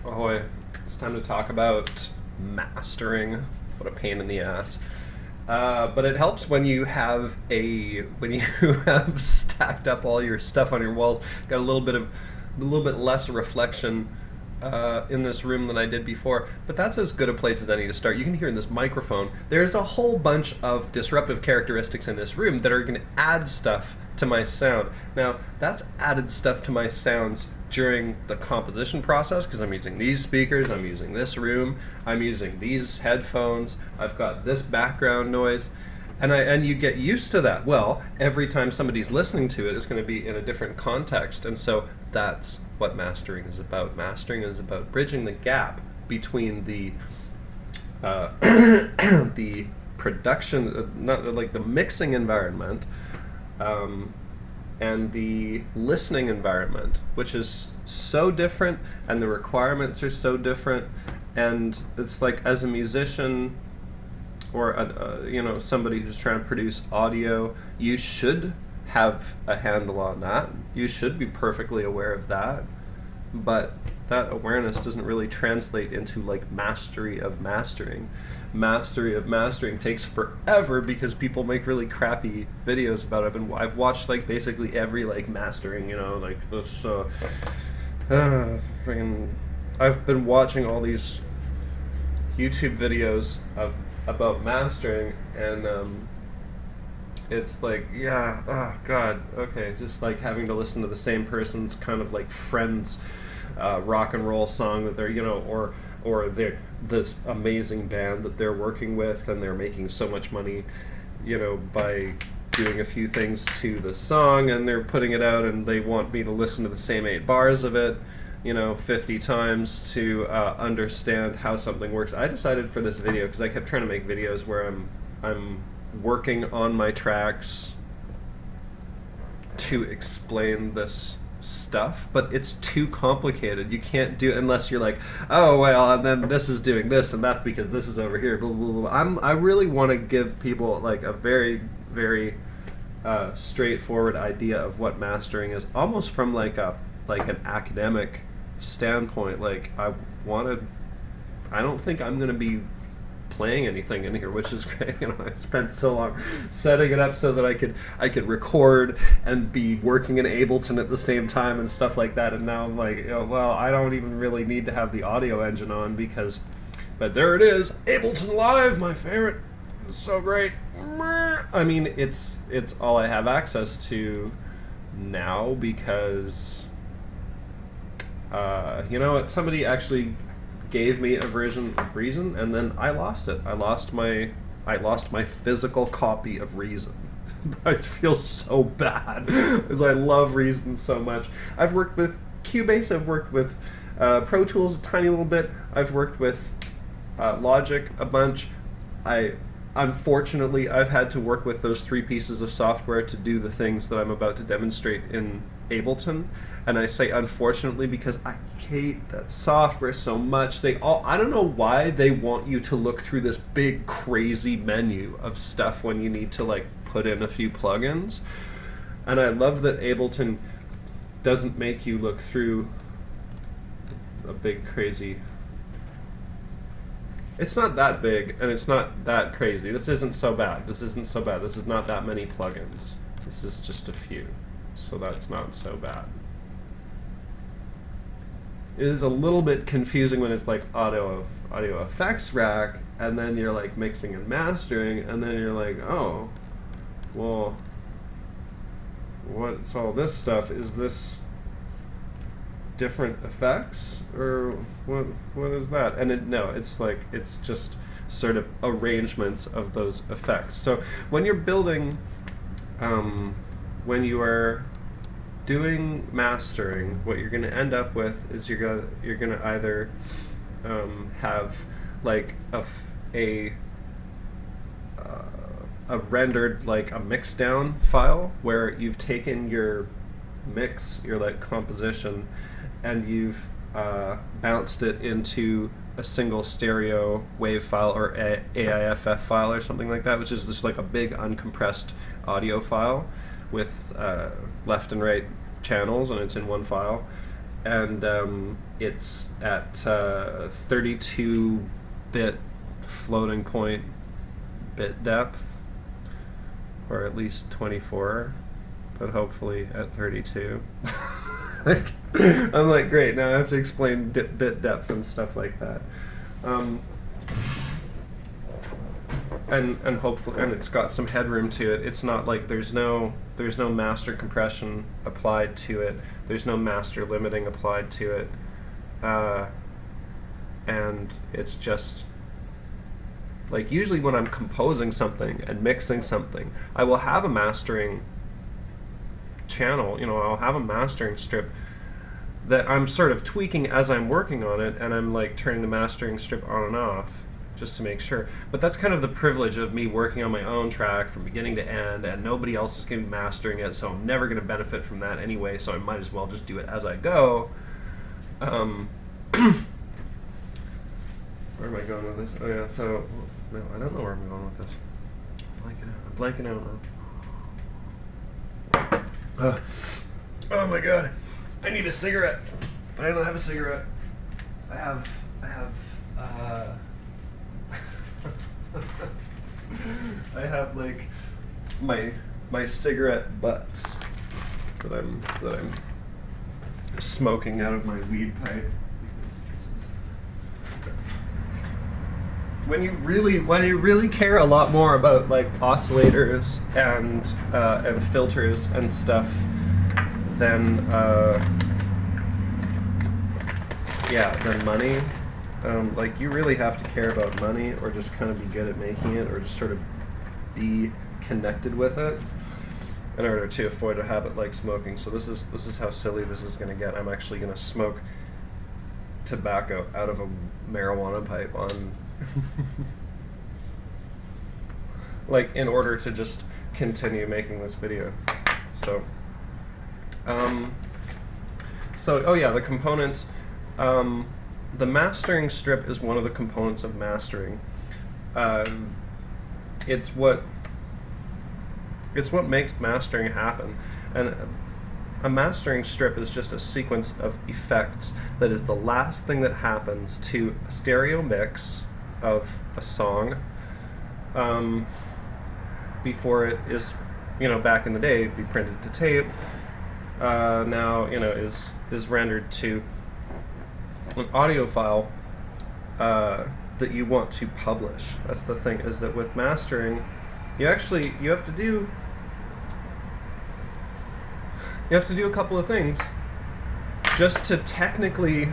Ahoy. It's time to talk about mastering. What a pain in the ass. But it helps when you have have stacked up all your stuff on your walls. Got a little bit less reflection in this room than I did before, but that's as good a place as any to start. You can hear in this microphone, there's a whole bunch of disruptive characteristics in this room that are going to add stuff to my sound. Now, that's added stuff to my sounds during the composition process because I'm using these speakers, I'm using this room, I'm using these headphones, I've got this background noise, and you get used to that. Well, every time somebody's listening to it, it's going to be in a different context, and so that's what mastering is about. Mastering is about bridging the gap between the the production, not like the mixing environment, and the listening environment, which is so different, and the requirements are so different. And it's like, as a musician or somebody who's trying to produce audio, you should have a handle on that. You should be perfectly aware of that, but that awareness doesn't really translate into like mastery of mastering. Mastery of mastering takes forever because people make really crappy videos about it. I've watched like basically every like mastering, like this. I've been watching all these YouTube videos about mastering, and it's like, yeah, oh god, okay, just like having to listen to the same person's kind of like friend's rock and roll song that they're, or they're this amazing band that they're working with, and they're making so much money, by doing a few things to the song, and they're putting it out, and they want me to listen to the same 8 bars of it, 50 times to understand how something works. I decided for this video, because I kept trying to make videos where I'm working on my tracks to explain this stuff, but it's too complicated. You can't do it unless you're like, oh well, and then this is doing this, and that's because this is over here, blah blah blah. I really want to give people like a very, very straightforward idea of what mastering is, almost from like an academic standpoint. Like, I don't think I'm going to be playing anything in here, which is great. I spent so long setting it up so that I could record and be working in Ableton at the same time and stuff like that, and now I'm like, well, I don't even really need to have the audio engine on but there it is, Ableton Live, my favorite. It's so great. I mean, it's all I have access to now because somebody actually gave me a version of Reason, and then I lost it. I lost my physical copy of Reason. I feel so bad because I love Reason so much. I've worked with Cubase, I've worked with Pro Tools a tiny little bit, I've worked with Logic a bunch. Unfortunately, I've had to work with those 3 pieces of software to do the things that I'm about to demonstrate in Ableton. And I say unfortunately because I hate that software so much. I don't know why they want you to look through this big crazy menu of stuff when you need to like put in a few plugins. And I love that Ableton doesn't make you look through a big crazy. It's not that big, and it's not that crazy. This isn't so bad. This is not that many plugins. This is just a few. So that's not so bad. It is a little bit confusing when it's like audio effects rack, and then you're like mixing and mastering, and then you're like, oh, well, what's all this stuff? Is this different effects, or what is that? And it's just sort of arrangements of those effects. So when you're building, when you are doing mastering, what you're going to end up with is you're going to either have like a rendered, like a mix down file where you've taken your mix, your like composition, and you've bounced it into a single stereo wave file or AIFF file or something like that, which is just like a big uncompressed audio file with left and right channels, and it's in one file. and it's at 32-bit floating point bit depth, or at least 24, but hopefully at 32. Like, I'm like, great, now I have to explain bit depth and stuff like that. And hopefully, and it's got some headroom to it. It's not like there's no master compression applied to it. There's no master limiting applied to it, and it's just like, usually when I'm composing something and mixing something, I will have a mastering channel. I'll have a mastering strip that I'm sort of tweaking as I'm working on it, and I'm like turning the mastering strip on and off, just to make sure. But that's kind of the privilege of me working on my own track from beginning to end, and nobody else is going to be mastering it, so I'm never going to benefit from that anyway, so I might as well just do it as I go. Where am I going with this? Oh yeah, so, no, I don't know where I'm going with this. I'm blanking out now. Oh my god, I need a cigarette, but I don't have a cigarette. I have I have like my cigarette butts that I'm smoking out of my weed pipe. When you really care a lot more about like oscillators and filters and stuff than than money. Like, you really have to care about money, or just kind of be good at making it, or just sort of be connected with it in order to avoid a habit like smoking. So this is how silly this is going to get. I'm actually going to smoke tobacco out of a marijuana pipe on like, in order to just continue making this video. So oh yeah, the components. The mastering strip is one of the components of mastering. It's what makes mastering happen. And a mastering strip is just a sequence of effects that is the last thing that happens to a stereo mix of a song before it is, back in the day, be printed to tape. Now, is rendered to an audio file that you want to publish. That's the thing, is that with mastering, you have to do a couple of things just to technically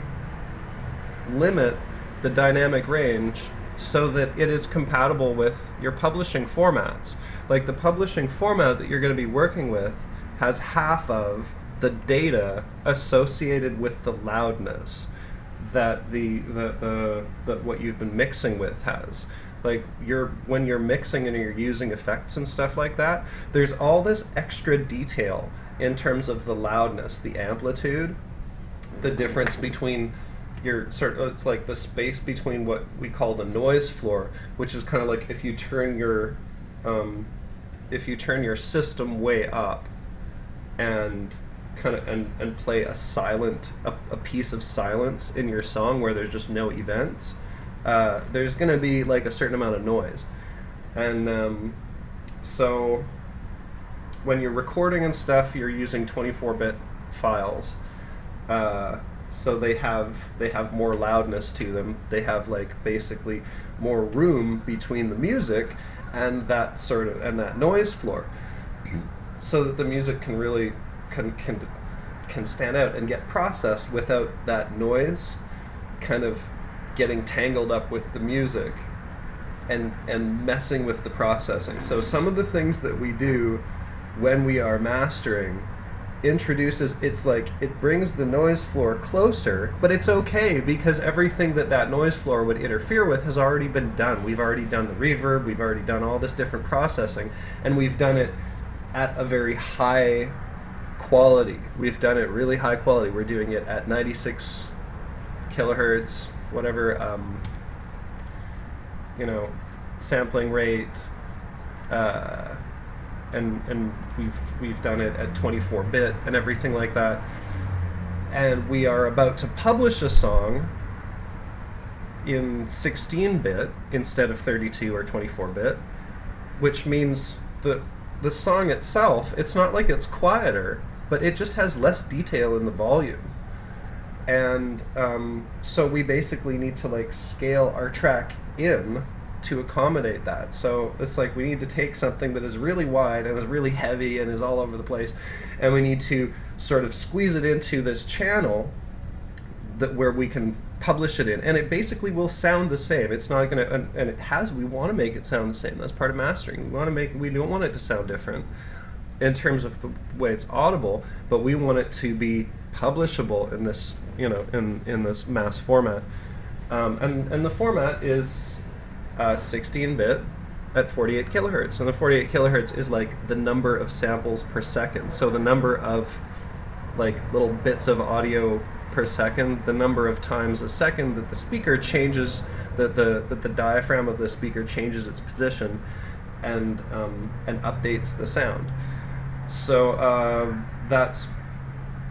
limit the dynamic range so that it is compatible with your publishing formats. Like, the publishing format that you're going to be working with has half of the data associated with the loudness that that what you've been mixing with has. Like, when you're mixing and you're using effects and stuff like that, there's all this extra detail in terms of the loudness, the amplitude, the difference between it's like the space between what we call the noise floor, which is kind of like if you turn your system way up and and play a piece of silence in your song where there's just no events, there's going to be like a certain amount of noise. And so when you're recording and stuff, you're using 24-bit files, so they have more loudness to them. They have like basically more room between the music and that noise floor, so that the music can really can stand out and get processed without that noise kind of getting tangled up with the music and messing with the processing. So some of the things that we do when we are mastering it brings the noise floor closer, but it's okay because everything that noise floor would interfere with has already been done. We've already done the reverb, we've already done all this different processing, and we've done it at a very high quality. We've done it really high quality. We're doing it at 96 kilohertz, whatever, sampling rate, and we've done it at 24-bit and everything like that. and we are about to publish a song in 16-bit instead of 32 or 24-bit, which means the song itself, it's not like it's quieter, but it just has less detail in the volume. And so we basically need to like scale our track in to accommodate that. So it's like we need to take something that is really wide and is really heavy and is all over the place, and we need to sort of squeeze it into this channel that where we can publish it in, and it basically will sound the same. It's not gonna, and it has. We want to make it sound the same. That's part of mastering. We don't want it to sound different in terms of the way it's audible, but we want it to be publishable in this, in this mass format. And the format is 16-bit at 48 kilohertz, and the 48 kilohertz is like the number of samples per second. So the number of like little bits of audio per second, the number of times a second that the speaker changes, that the diaphragm of the speaker changes its position, and updates the sound. So that's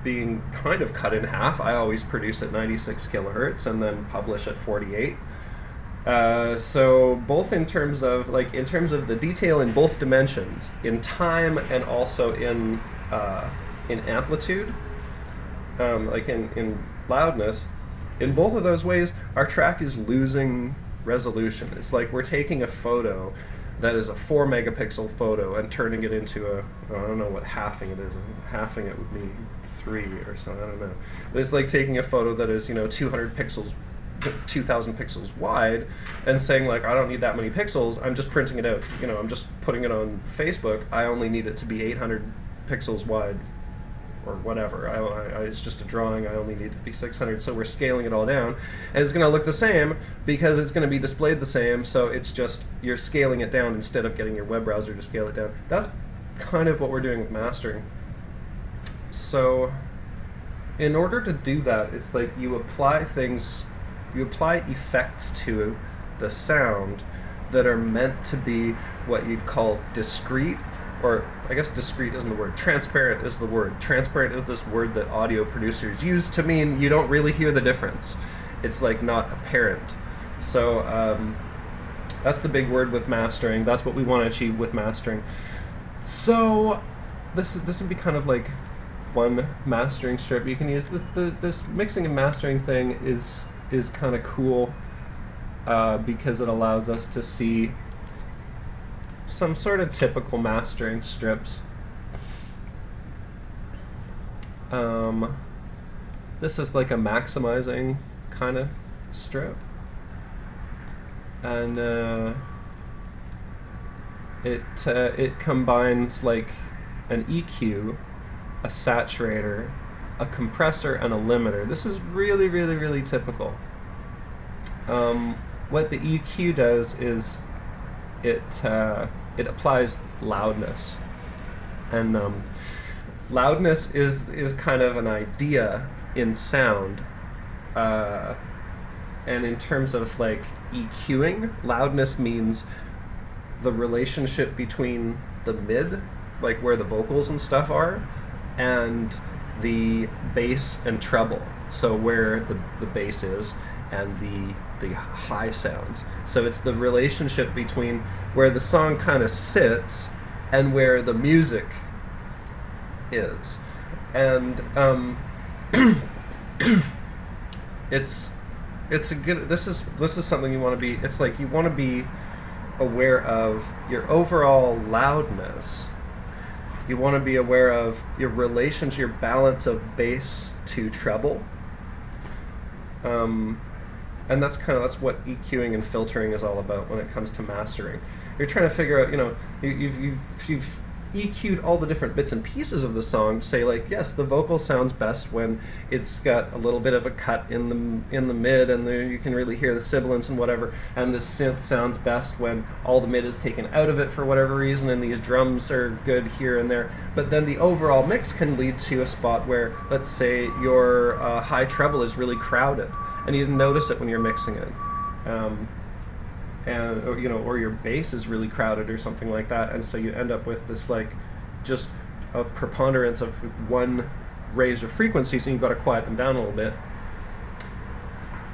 being kind of cut in half. I always produce at 96 kilohertz and then publish at 48. So both in terms of the detail in both dimensions, in time and also in amplitude, like in loudness, in both of those ways, our track is losing resolution. It's like we're taking a photo that is a 4 megapixel photo and turning it into a, I don't know what halving it is. Halving it would be 3 or something, I don't know. But it's like taking a photo that is, 200 pixels, 2,000 pixels wide, and saying like, I don't need that many pixels, I'm just printing it out, I'm just putting it on Facebook, I only need it to be 800 pixels wide, or whatever. It's just a drawing, I only need it to be 600, so we're scaling it all down, and it's going to look the same because it's going to be displayed the same, so it's just, you're scaling it down instead of getting your web browser to scale it down. That's kind of what we're doing with mastering. So in order to do that, it's like you apply effects to the sound that are meant to be what you'd call discrete, or I guess discrete isn't the word, transparent is the word. Transparent is this word that audio producers use to mean you don't really hear the difference. It's like not apparent. So that's the big word with mastering. That's what we want to achieve with mastering. So this would be kind of like one mastering strip you can use. This mixing and mastering thing is kind of cool because it allows us to see some sort of typical mastering strips. This is like a maximizing kind of strip, and it combines like an EQ, a saturator, a compressor, and a limiter. This is really, really, really typical. What the EQ does is it applies loudness, and loudness is kind of an idea in sound, and in terms of like EQing, loudness means the relationship between the mid, like where the vocals and stuff are, and the bass and treble, so where the bass is and the high sounds. So it's the relationship between where the song kind of sits and where the music is. And it's a good, this is something you want to be, it's like you want to be aware of your overall loudness. You want to be aware of your relationship, your balance of bass to treble. And that's what EQing and filtering is all about when it comes to mastering. You're trying to figure out, you've EQ'd all the different bits and pieces of the song to say like, yes, the vocal sounds best when it's got a little bit of a cut in the mid, and you can really hear the sibilance and whatever, and the synth sounds best when all the mid is taken out of it for whatever reason, and these drums are good here and there. But then the overall mix can lead to a spot where, let's say, your high treble is really crowded, and you didn't notice it when you're mixing it. Or your bass is really crowded or something like that, and so you end up with this like just a preponderance of one raise your frequencies and you've got to quiet them down a little bit.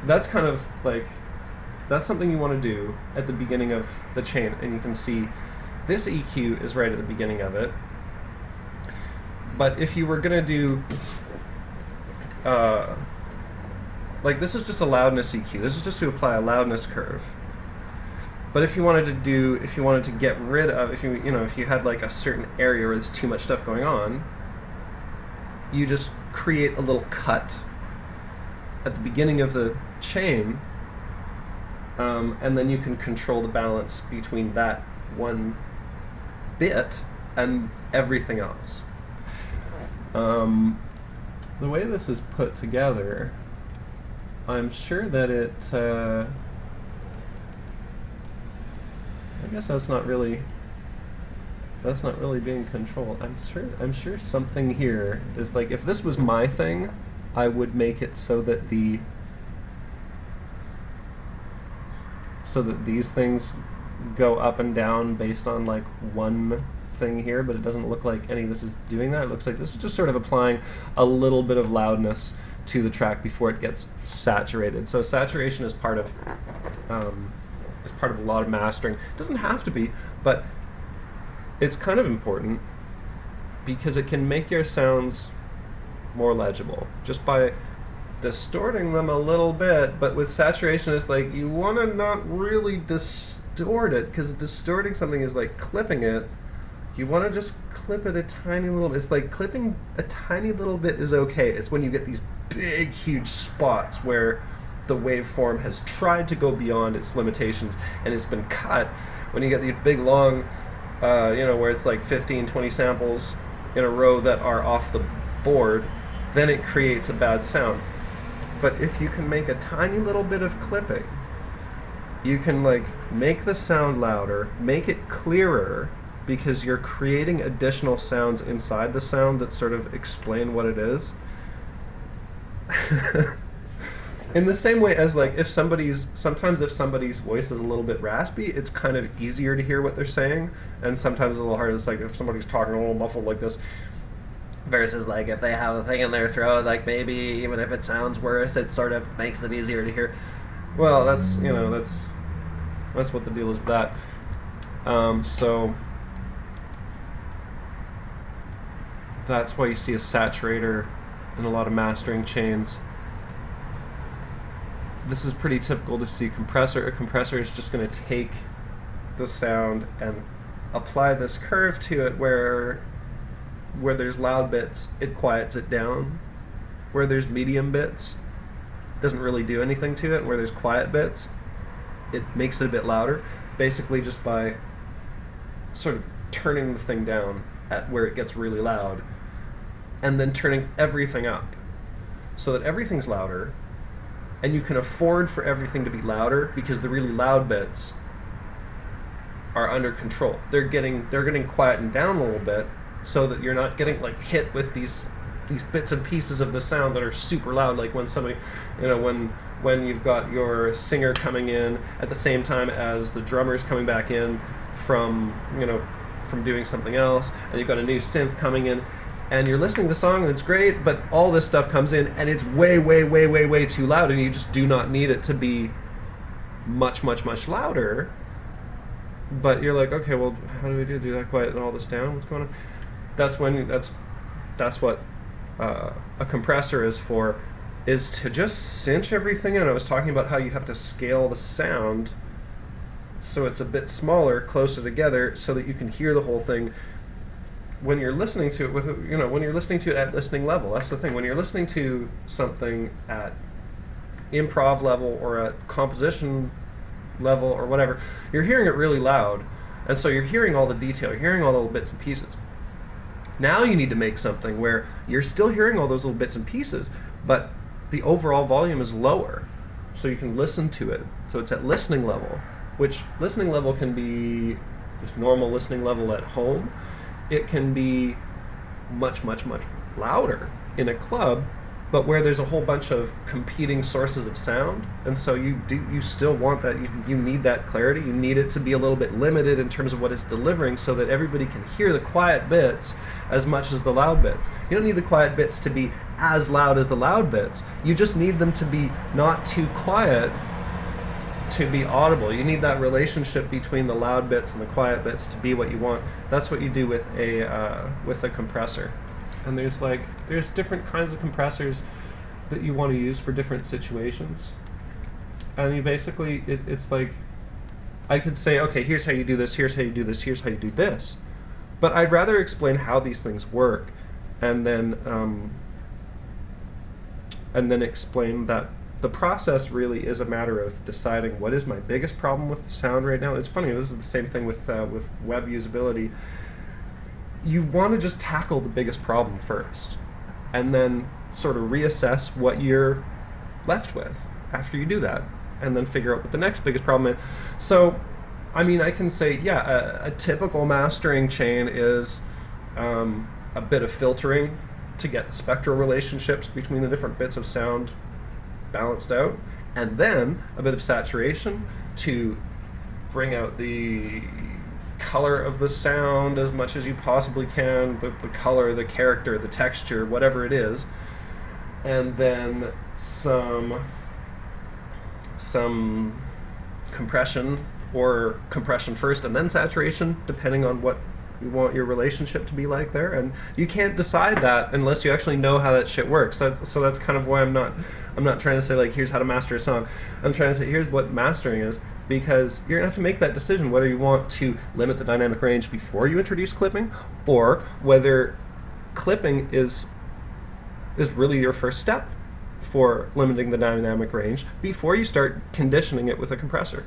That's kind of like, that's something you want to do at the beginning of the chain, and you can see this EQ is right at the beginning of it. But if you were going to do, like this is just a loudness EQ. This is just to apply a loudness curve. But if you wanted to get rid of, if you had like a certain area where there's too much stuff going on, you just create a little cut at the beginning of the chain, and then you can control the balance between that one bit and everything else. The way this is put together, I'm sure that it, I guess that's not really being controlled. I'm sure something here is like, if this was my thing, I would make it so that these things go up and down based on like one thing here, but it doesn't look like any of this is doing that. It looks like this is just sort of applying a little bit of loudness to the track before it gets saturated. So saturation is part of a lot of mastering. It doesn't have to be, but it's kind of important because it can make your sounds more legible just by distorting them a little bit. But with saturation, it's like you want to not really distort it, because distorting something is like clipping it. You want to just clip it a tiny little bit. It's like clipping a tiny little bit is okay. It's when you get these big, huge spots where the waveform has tried to go beyond its limitations and it's been cut. When you get these big, long, where it's like 15, 20 samples in a row that are off the board, then it creates a bad sound. But if you can make a tiny little bit of clipping, you can like make the sound louder, make it clearer, because you're creating additional sounds inside the sound that sort of explain what it is. In the same way as like sometimes if somebody's voice is a little bit raspy, it's kind of easier to hear what they're saying, and sometimes a little harder. It's like if somebody's talking a little muffled like this, versus like if they have a thing in their throat, like maybe even if it sounds worse, it sort of makes it easier to hear. Well, that's what the deal is with that. So that's why you see a saturator in a lot of mastering chains. This is pretty typical to see a compressor. A compressor is just going to take the sound and apply this curve to it where there's loud bits, it quiets it down. Where there's medium bits, it doesn't really do anything to it. Where there's quiet bits, it makes it a bit louder, basically just by sort of turning the thing down at where it gets really loud and then turning everything up so that everything's louder, and you can afford for everything to be louder because the really loud bits are under control. They're getting quietened down a little bit so that you're not getting like hit with these bits and pieces of the sound that are super loud, like when somebody, when you've got your singer coming in at the same time as the drummer's coming back in from doing something else, and you've got a new synth coming in, and you're listening to the song and it's great, but all this stuff comes in and it's way, way, way, way, way too loud, and you just do not need it to be much, much, much louder. But you're like, okay, well, how do we do that? Quiet all this down? What's going on? That's what a compressor is for, is to just cinch everything in. I was talking about how you have to scale the sound so it's a bit smaller, closer together, so that you can hear the whole thing when you're listening to it when you're listening to it at listening level. That's the thing. When you're listening to something at improv level or at composition level or whatever, you're hearing it really loud, and so you're hearing all the detail, you're hearing all the little bits and pieces. Now you need to make something where you're still hearing all those little bits and pieces, but the overall volume is lower, so you can listen to it. So it's at listening level, which listening level can be just normal listening level at home. It can be much, much, much louder in a club but where there's a whole bunch of competing sources of sound, and so you still want that, you need that clarity, you need it to be a little bit limited in terms of what it's delivering so that everybody can hear the quiet bits as much as the loud bits. You don't need the quiet bits to be as loud as the loud bits, you just need them to be not too quiet to be audible. You need that relationship between the loud bits and the quiet bits to be what you want. That's what you do with a compressor. And there's different kinds of compressors that you want to use for different situations. And you basically, it's like, I could say, okay, here's how you do this, here's how you do this, here's how you do this. But I'd rather explain how these things work, and then explain that the process really is a matter of deciding what is my biggest problem with the sound right now. It's funny, this is the same thing with web usability. You want to just tackle the biggest problem first, and then sort of reassess what you're left with after you do that, and then figure out what the next biggest problem is. So, I mean, I can say, yeah, a typical mastering chain is a bit of filtering to get the spectral relationships between the different bits of sound balanced out, and then a bit of saturation to bring out the color of the sound as much as you possibly can, the color, the character, the texture, whatever it is, and then some compression, or compression first and then saturation, depending on what you want your relationship to be like there. And you can't decide that unless you actually know how that shit works. So that's kind of why I'm not trying to say, like, here's how to master a song. I'm trying to say, here's what mastering is, because you're going to have to make that decision whether you want to limit the dynamic range before you introduce clipping, or whether clipping is really your first step for limiting the dynamic range before you start conditioning it with a compressor.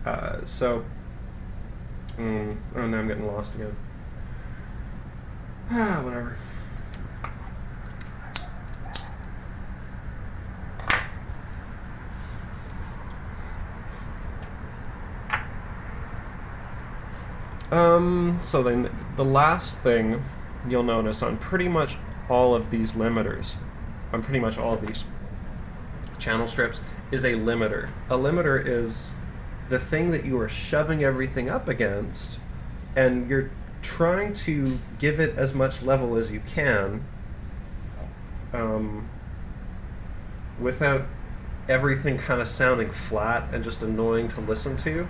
Oh, now I'm getting lost again. Whatever. So then the last thing you'll notice on pretty much all of these limiters, on pretty much all of these channel strips, is a limiter. A limiter is the thing that you are shoving everything up against, and you're trying to give it as much level as you can without everything kind of sounding flat and just annoying to listen to.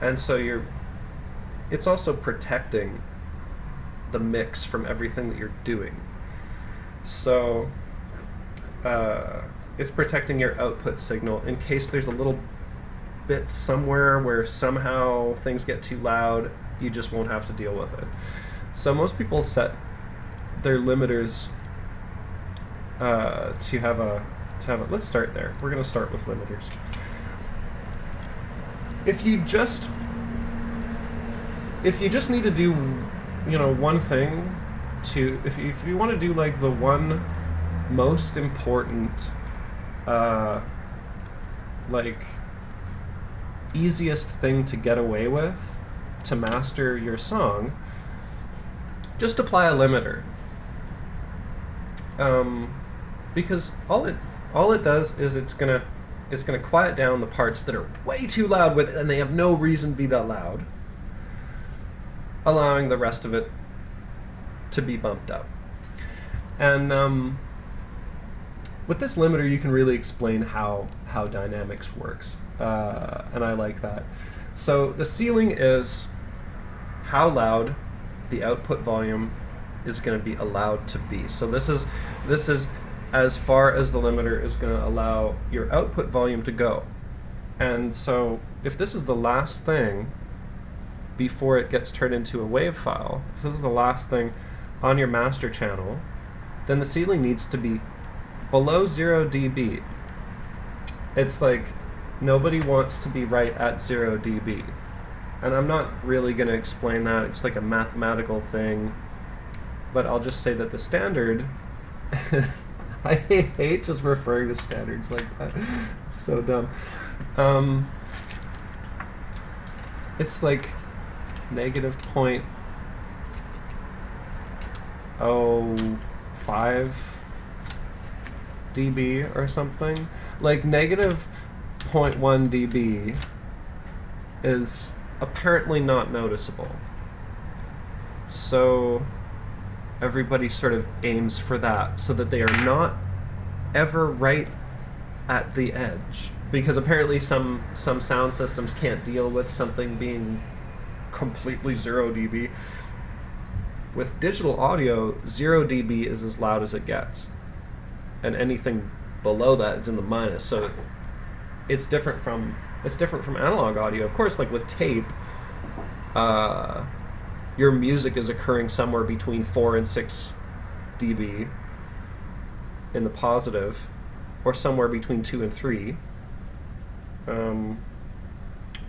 And so it's also protecting the mix from everything that you're doing. So it's protecting your output signal in case there's a little bit somewhere where somehow things get too loud, you just won't have to deal with it. So most people set their limiters to have a let's start there. We're going to start with limiters. If you just need to do, one thing if you want to do, like, the one most important easiest thing to get away with to master your song, just apply a limiter. Because all it does is it's gonna quiet down the parts that are way too loud with it, and they have no reason to be that loud, allowing the rest of it to be bumped up. And with this limiter, you can really explain how dynamics works, and I like that. So the ceiling is how loud the output volume is going to be allowed to be. So this is as far as the limiter is going to allow your output volume to go. And so if this is the last thing before it gets turned into a WAV file, if this is the last thing on your master channel, then the ceiling needs to be below 0 dB. It's like nobody wants to be right at 0 dB. And I'm not really going to explain that. It's like a mathematical thing. But I'll just say that the standard I hate just referring to standards like that. It's so dumb. It's like -0.05 5 dB or something. Like negative 0.1 dB is apparently not noticeable. So everybody sort of aims for that so that they are not ever right at the edge. Because apparently some sound systems can't deal with something being completely 0 dB. With digital audio, 0 dB is as loud as it gets. And anything below that is in the minus. So it's different from analog audio. Of course, like with tape, your music is occurring somewhere between 4 and 6 dB in the positive, or somewhere between 2 and 3.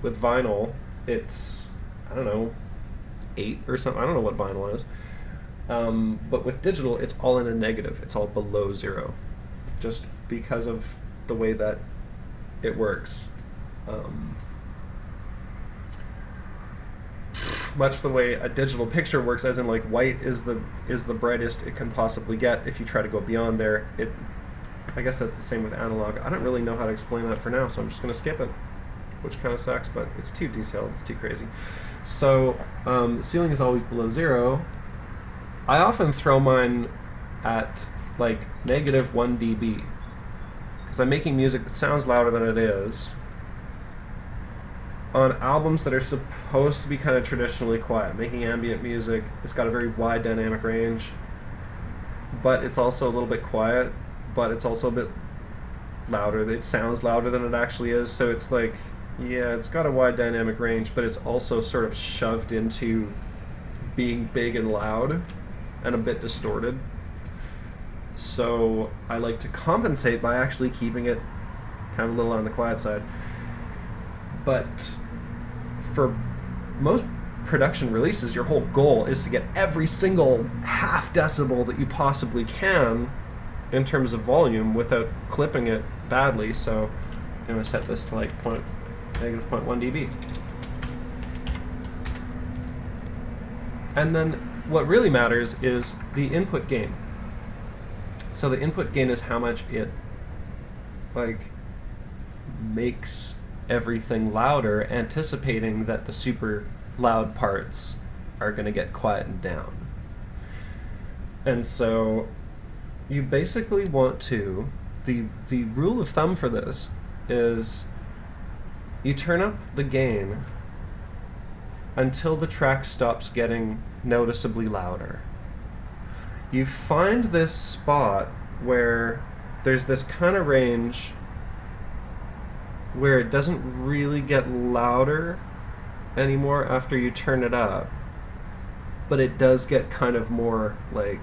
With vinyl, it's, I don't know, 8 or something. I don't know what vinyl is. But with digital, it's all in a negative. It's all below 0, just because of the way that it works. Much the way a digital picture works, as in like white is the brightest it can possibly get. If you try to go beyond there, I guess that's the same with analog. I don't really know how to explain that for now, so I'm just going to skip it, which kind of sucks, but it's too detailed, it's too crazy. So ceiling is always below 0. I often throw mine at like negative 1 dB, because I'm making music that sounds louder than it is on albums that are supposed to be kind of traditionally quiet. Making ambient music, it's got a very wide dynamic range, but it's also a little bit quiet, but it's also a bit louder. It sounds louder than it actually is, so it's like, yeah, it's got a wide dynamic range, but it's also sort of shoved into being big and loud and a bit distorted. So I like to compensate by actually keeping it kind of a little on the quiet side. But for most production releases, your whole goal is to get every single half decibel that you possibly can in terms of volume without clipping it badly. So I'm going to set this to like negative 0.1 dB. And then what really matters is the input gain. So the input gain is how much it like makes everything louder, anticipating that the super loud parts are going to get quietened down. And so you basically want to, the rule of thumb for this is you turn up the gain until the track stops getting noticeably louder. You find this spot where there's this kind of range where it doesn't really get louder anymore after you turn it up, but it does get kind of more like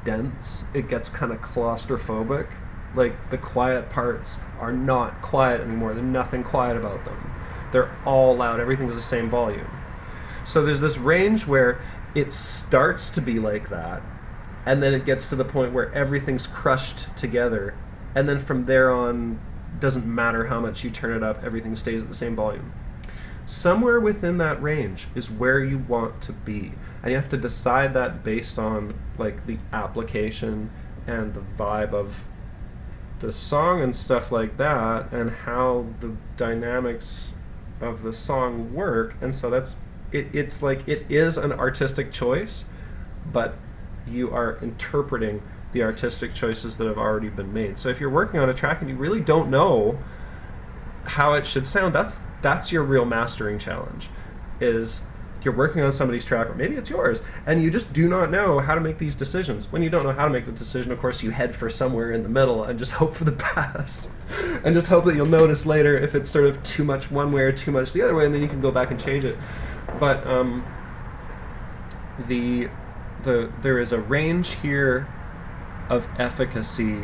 dense. It gets kind of claustrophobic. Like the quiet parts are not quiet anymore. There's nothing quiet about them. They're all loud. Everything's the same volume. So there's this range where it starts to be like that, and then it gets to the point where everything's crushed together, and then from there on, doesn't matter how much you turn it up, everything stays at the same volume. Somewhere within that range is where you want to be, and you have to decide that based on like the application and the vibe of the song and stuff like that, and how the dynamics of the song work. And so that's it's like it is an artistic choice, but you are interpreting the artistic choices that have already been made. So if you're working on a track and you really don't know how it should sound, that's your real mastering challenge. Is you're working on somebody's track, or maybe it's yours, and you just do not know how to make these decisions. When you don't know how to make the decision, of course, you head for somewhere in the middle and just hope for the best. And just hope that you'll notice later if it's sort of too much one way or too much the other way, and then you can go back and change it. But there is a range here of efficacy,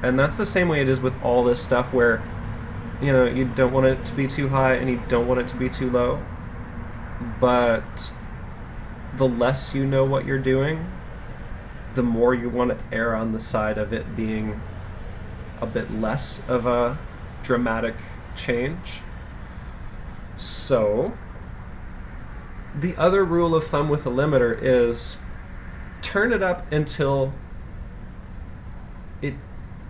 and that's the same way it is with all this stuff, where you don't want it to be too high and you don't want it to be too low, but the less you know what you're doing, the more you want to err on the side of it being a bit less of a dramatic change. So the other rule of thumb with a limiter is turn it up until it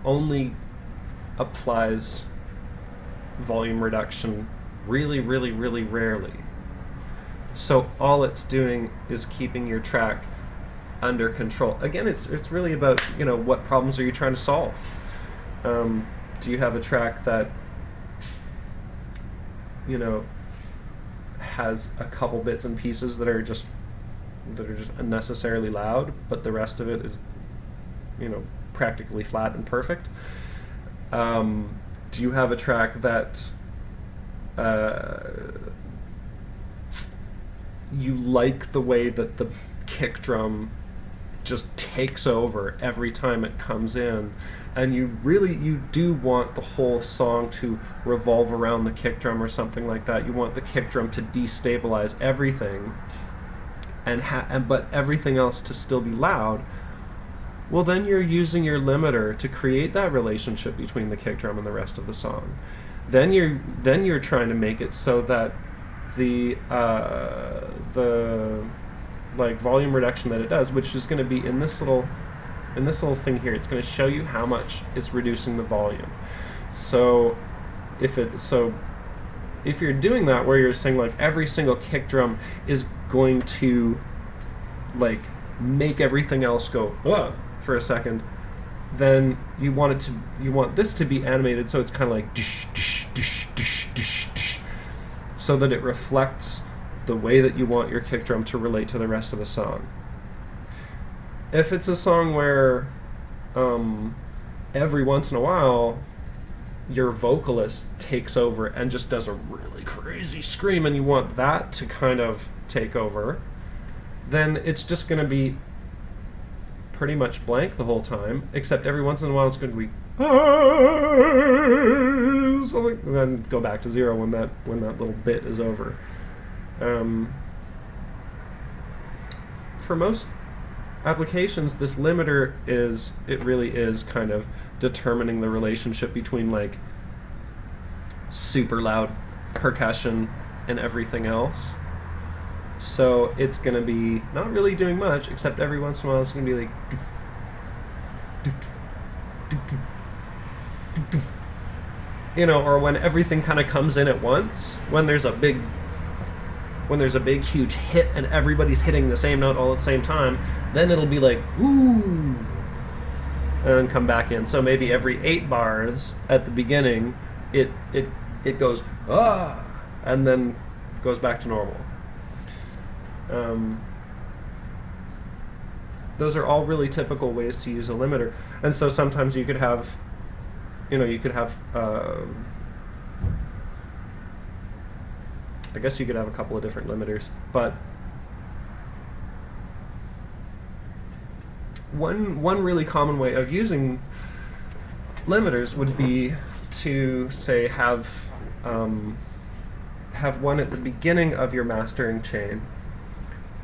only applies volume reduction really, really, really rarely. So all it's doing is keeping your track under control. Again, it's really about, you know, what problems are you trying to solve? Do you have a track that, you know, has a couple bits and pieces that are just unnecessarily loud, but the rest of it is, you know, practically flat and perfect? Do you have a track that you like the way that the kick drum just takes over every time it comes in, and you do want the whole song to revolve around the kick drum or something like that? You want the kick drum to destabilize everything, but everything else to still be loud. Well, then you're using your limiter to create that relationship between the kick drum and the rest of the song. Then you're trying to make it so that the like volume reduction that it does, which is going to be in this little thing here, it's going to show you how much it's reducing the volume. So if you're doing that, where you're saying like every single kick drum is going to like make everything else go for a second, then you want this to be animated, so it's kind of like dish, dish, dish, dish, dish, dish, so that it reflects the way that you want your kick drum to relate to the rest of the song. If it's a song where every once in a while your vocalist takes over and just does a really crazy scream, and you want that to kind of take over, then it's just going to be pretty much blank the whole time, except every once in a while it's going to be something, and then go back to zero when that little bit is over. For most applications, this limiter really is kind of determining the relationship between like super loud percussion and everything else. So it's going to be not really doing much, except every once in a while it's going to be like, you know, or when everything kind of comes in at once, when there's a big huge hit and everybody's hitting the same note all at the same time, then it'll be like, ooh, and then come back in. So maybe every 8 bars at the beginning, it goes, ah, and then goes back to normal. Those are all really typical ways to use a limiter. And so sometimes you could have, I guess you could have a couple of different limiters, but one really common way of using limiters would be to, say, have one at the beginning of your mastering chain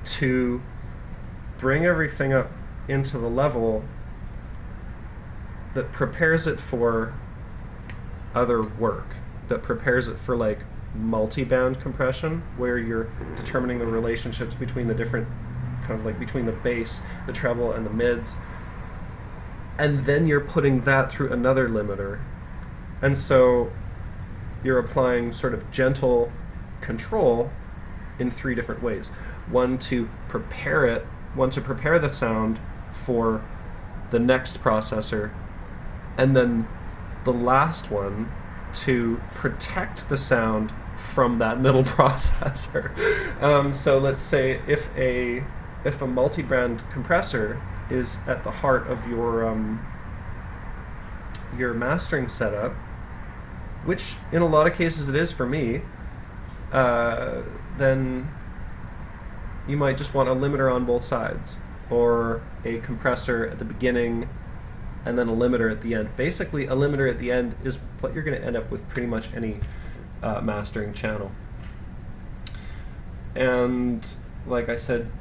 to bring everything up into the level that prepares it for other work, that prepares it for like multi-band compression, where you're determining the relationships between the different, kind of like between the bass, the treble, and the mids, and then you're putting that through another limiter. And so you're applying sort of gentle control in 3 different ways. One to prepare the sound for the next processor, and then the last one to protect the sound from that middle processor. So let's say if a multi-band compressor is at the heart of your mastering setup, which in a lot of cases it is for me, then you might just want a limiter on both sides, or a compressor at the beginning and then a limiter at the end. Basically, a limiter at the end is what you're going to end up with pretty much any mastering channel. And like I said,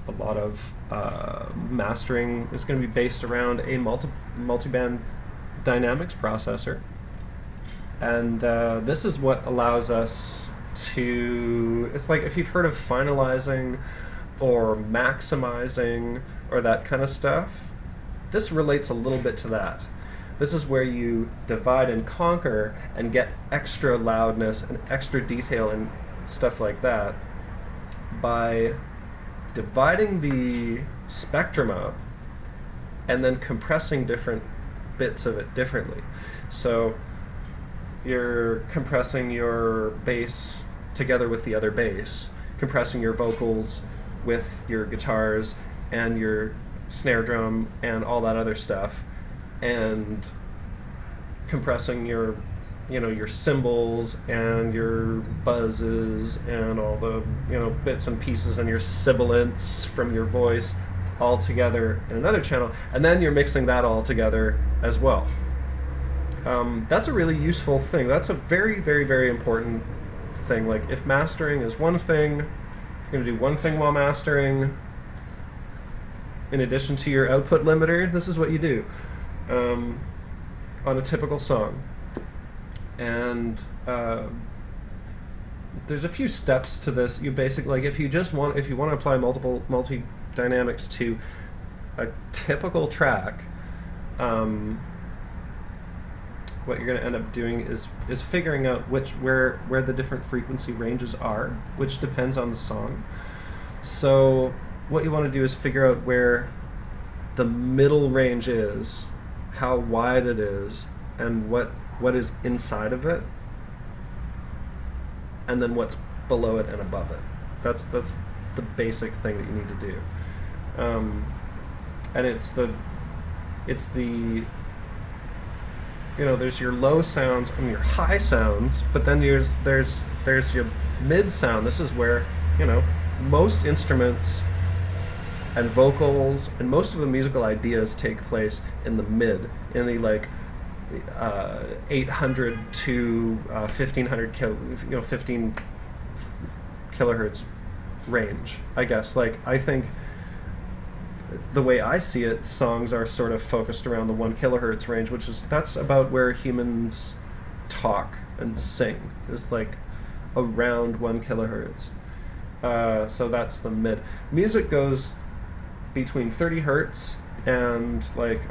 a lot of mastering is going to be based around a multi-band dynamics processor. And this is what allows us to, it's like if you've heard of finalizing or maximizing or that kind of stuff, this relates a little bit to that. This is where you divide and conquer and get extra loudness and extra detail and stuff like that by dividing the spectrum up and then compressing different bits of it differently. So you're compressing your bass together with the other bass, compressing your vocals with your guitars and your snare drum and all that other stuff, and compressing your your cymbals and your buzzes and all the bits and pieces and your sibilants from your voice all together in another channel, and then you're mixing that all together as well. That's a really useful thing. That's a very, very, very important thing. Like, if mastering is one thing, you're going to do one thing while mastering. In addition to your output limiter, this is what you do on a typical song. And there's a few steps to this. You basically, like, if you want to apply multi dynamics to a typical track, what you're going to end up doing is figuring out where the different frequency ranges are, which depends on the song. So what you want to do is figure out where the middle range is, how wide it is, and what is inside of it, and then what's below it and above it. That's the basic thing that you need to do. And it's the there's your low sounds and your high sounds, but then there's your mid sound. This is where most instruments and vocals and most of the musical ideas take place in the mid, in the 800 to 1500 15 kilohertz range, I guess. I think the way I see it, songs are sort of focused around the 1 kilohertz range, that's about where humans talk and sing, is around 1 kilohertz. So that's the mid. Music goes between 30 hertz and 20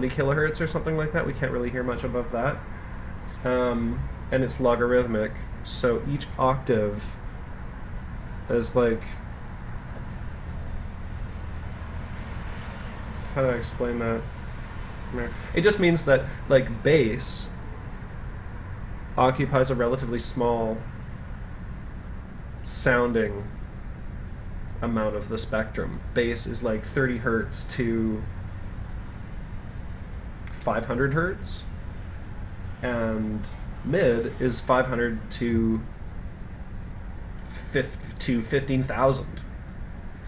kilohertz or something like that. We can't really hear much above that. And it's logarithmic, so each octave is how do I explain that? It just means that bass occupies a relatively small sounding amount of the spectrum. Bass is 30 hertz to 500 hertz, and mid is 500 to 15,000.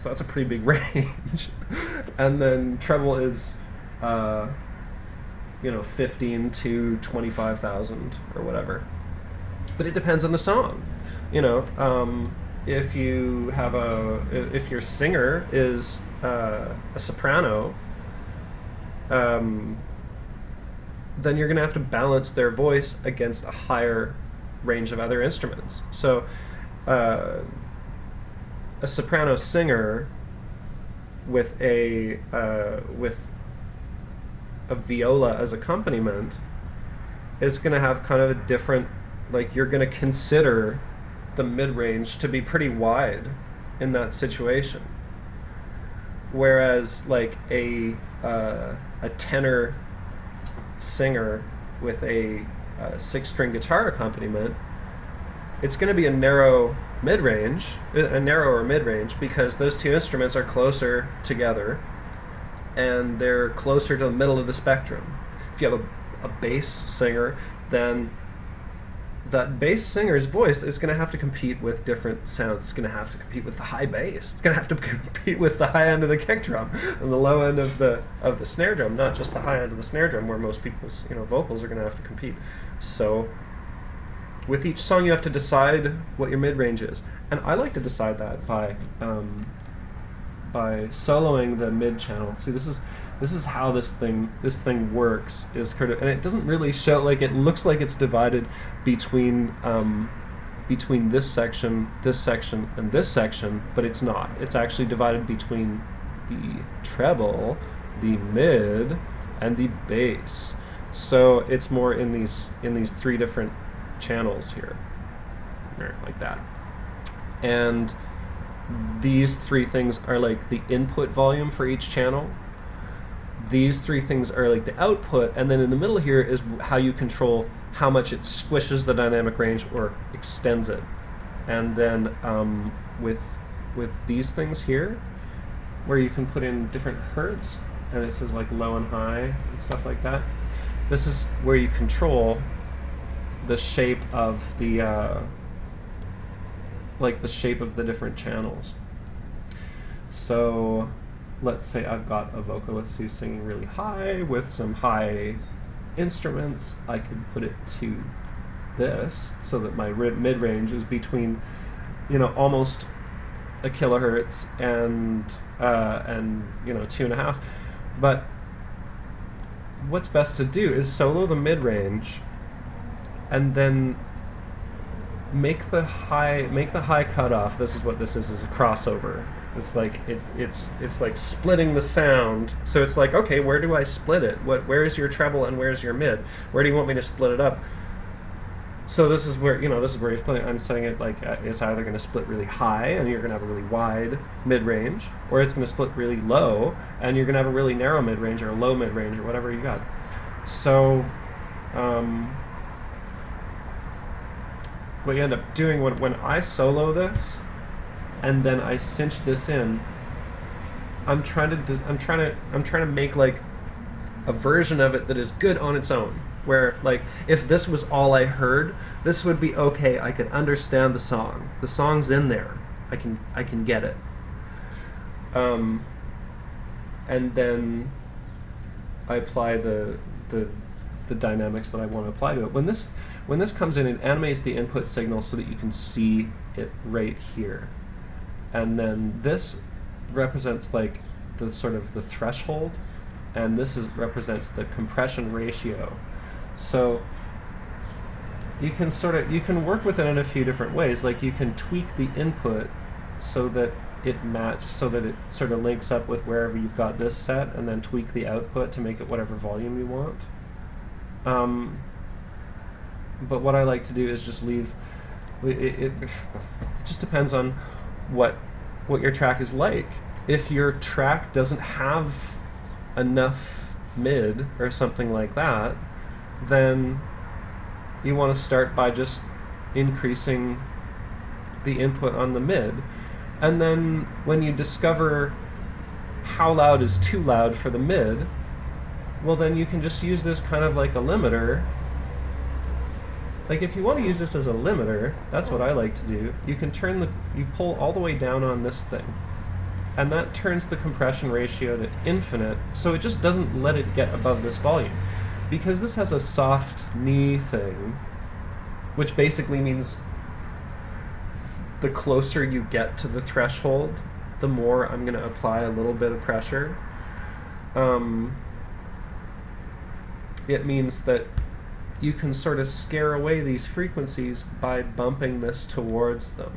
So that's a pretty big range. And then treble is 15 to 25,000 or whatever. But it depends on the song. If your singer is a soprano, then you're going to have to balance their voice against a higher range of other instruments. So a soprano singer with a viola as accompaniment is going to have kind of a different, you're going to consider the mid-range to be pretty wide in that situation. Whereas a tenor singer with a 6-string guitar accompaniment, it's going to be a narrower mid-range, because those two instruments are closer together and they're closer to the middle of the spectrum. If you have a bass singer, then that bass singer's voice is going to have to compete with different sounds. It's going to have to compete with the high bass. It's going to have to compete with the high end of the kick drum and the low end of the snare drum, not just the high end of the snare drum where most people's vocals are going to have to compete. So with each song you have to decide what your mid-range is. And I like to decide that by soloing the mid channel. See, this is how this thing works, and it doesn't really show, it looks like it's divided between between this section, and this section, but it's not. It's actually divided between the treble, the mid, and the bass. So it's more in these three different channels here, like that. And these three things are like the input volume for each channel. These three things are like the output, and then in the middle here is how you control how much it squishes the dynamic range or extends it. And then with these things here, where you can put in different hertz, and it says like low and high and stuff like that. This is where you control the shape of the the shape of the different channels. So let's say I've got a vocalist who's singing really high with some high instruments. I could put it to this so that my mid-range is between, almost a kilohertz and 2.5. But what's best to do is solo the mid-range and then make the high cutoff. This is what this is a crossover. It's like it's like splitting the sound. So it's like, okay, where do I split it? Where is your treble and where's your mid? Where do you want me to split it up? So this is where you're splitting. I'm saying it like it's either going to split really high and you're going to have a really wide mid-range, or it's going to split really low and you're going to have a really narrow mid-range or a low mid-range or whatever you got. So what you end up doing when I solo this and then I cinch this in, I'm trying to make like a version of it that is good on its own. Where like if this was all I heard, this would be okay. I could understand the song. The song's in there. I can get it. And then I apply the dynamics that I want to apply to it. When this comes in, it animates the input signal so that you can see it right here. And then this represents like the sort of the threshold, and this represents the compression ratio. So you can work with it in a few different ways. Like you can tweak the input so that it sort of links up with wherever you've got this set, and then tweak the output to make it whatever volume you want. But what I like to do is just leave it just depends on what your track is like. If your track doesn't have enough mid or something like that, then you want to start by just increasing the input on the mid. And then when you discover how loud is too loud for the mid, well then you can just use this kind of like a limiter. Like if you want to use this as a limiter, that's what I like to do. You pull all the way down on this thing, and that turns the compression ratio to infinite, so it just doesn't let it get above this volume. Because this has a soft knee thing, which basically means the closer you get to the threshold, the more I'm going to apply a little bit of pressure. It means that you can sort of scare away these frequencies by bumping this towards them.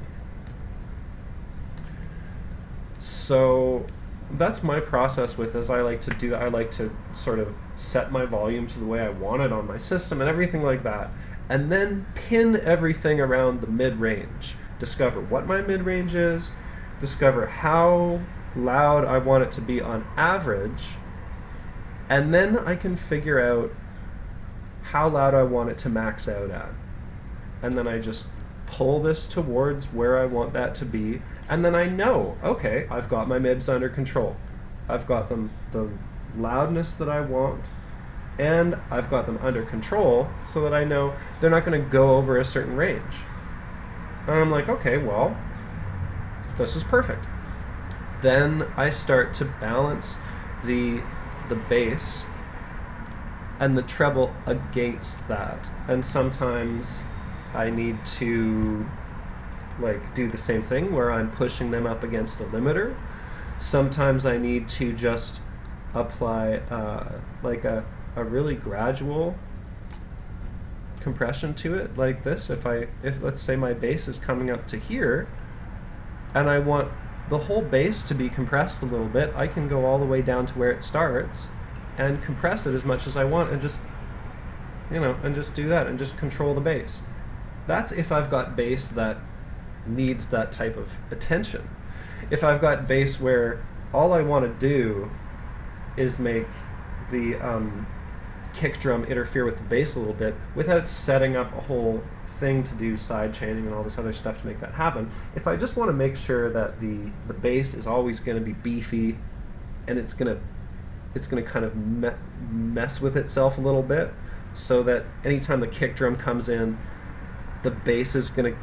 So that's my process with this. I like to do that. I like to sort of set my volume to the way I want it on my system and everything like that, and then pin everything around the mid-range. Discover what my mid-range is, discover how loud I want it to be on average, and then I can figure out how loud I want it to max out at. And then I just pull this towards where I want that to be, and then I know, okay, I've got my mids under control. I've got them the loudness that I want, and I've got them under control so that I know they're not going to go over a certain range. And I'm like, okay, well, this is perfect. Then I start to balance the bass and the treble against that. And sometimes I need to like do the same thing where I'm pushing them up against a limiter. Sometimes I need to just apply like a really gradual compression to it like this. If let's say my bass is coming up to here, and I want the whole bass to be compressed a little bit, I can go all the way down to where it starts and compress it as much as I want, and just, you know, and just do that and just control the bass. That's if I've got bass that needs that type of attention. If I've got bass where all I want to do is make the kick drum interfere with the bass a little bit without setting up a whole thing to do side chaining and all this other stuff to make that happen. If I just want to make sure that the bass is always going to be beefy, and it's going to kind of mess with itself a little bit, so that anytime the kick drum comes in, the bass is going to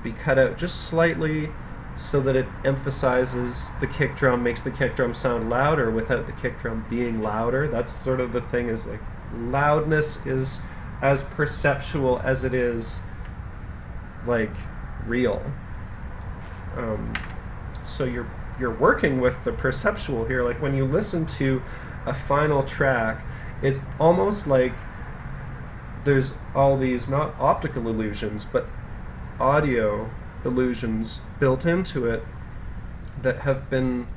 be cut out just slightly, so that it emphasizes the kick drum, makes the kick drum sound louder without the kick drum being louder. That's sort of the thing, is like loudness is as perceptual as it is like real. So you're working with the perceptual here. Like when you listen to a final track, it's almost like there's all these, not optical illusions, but audio illusions built into it that have been,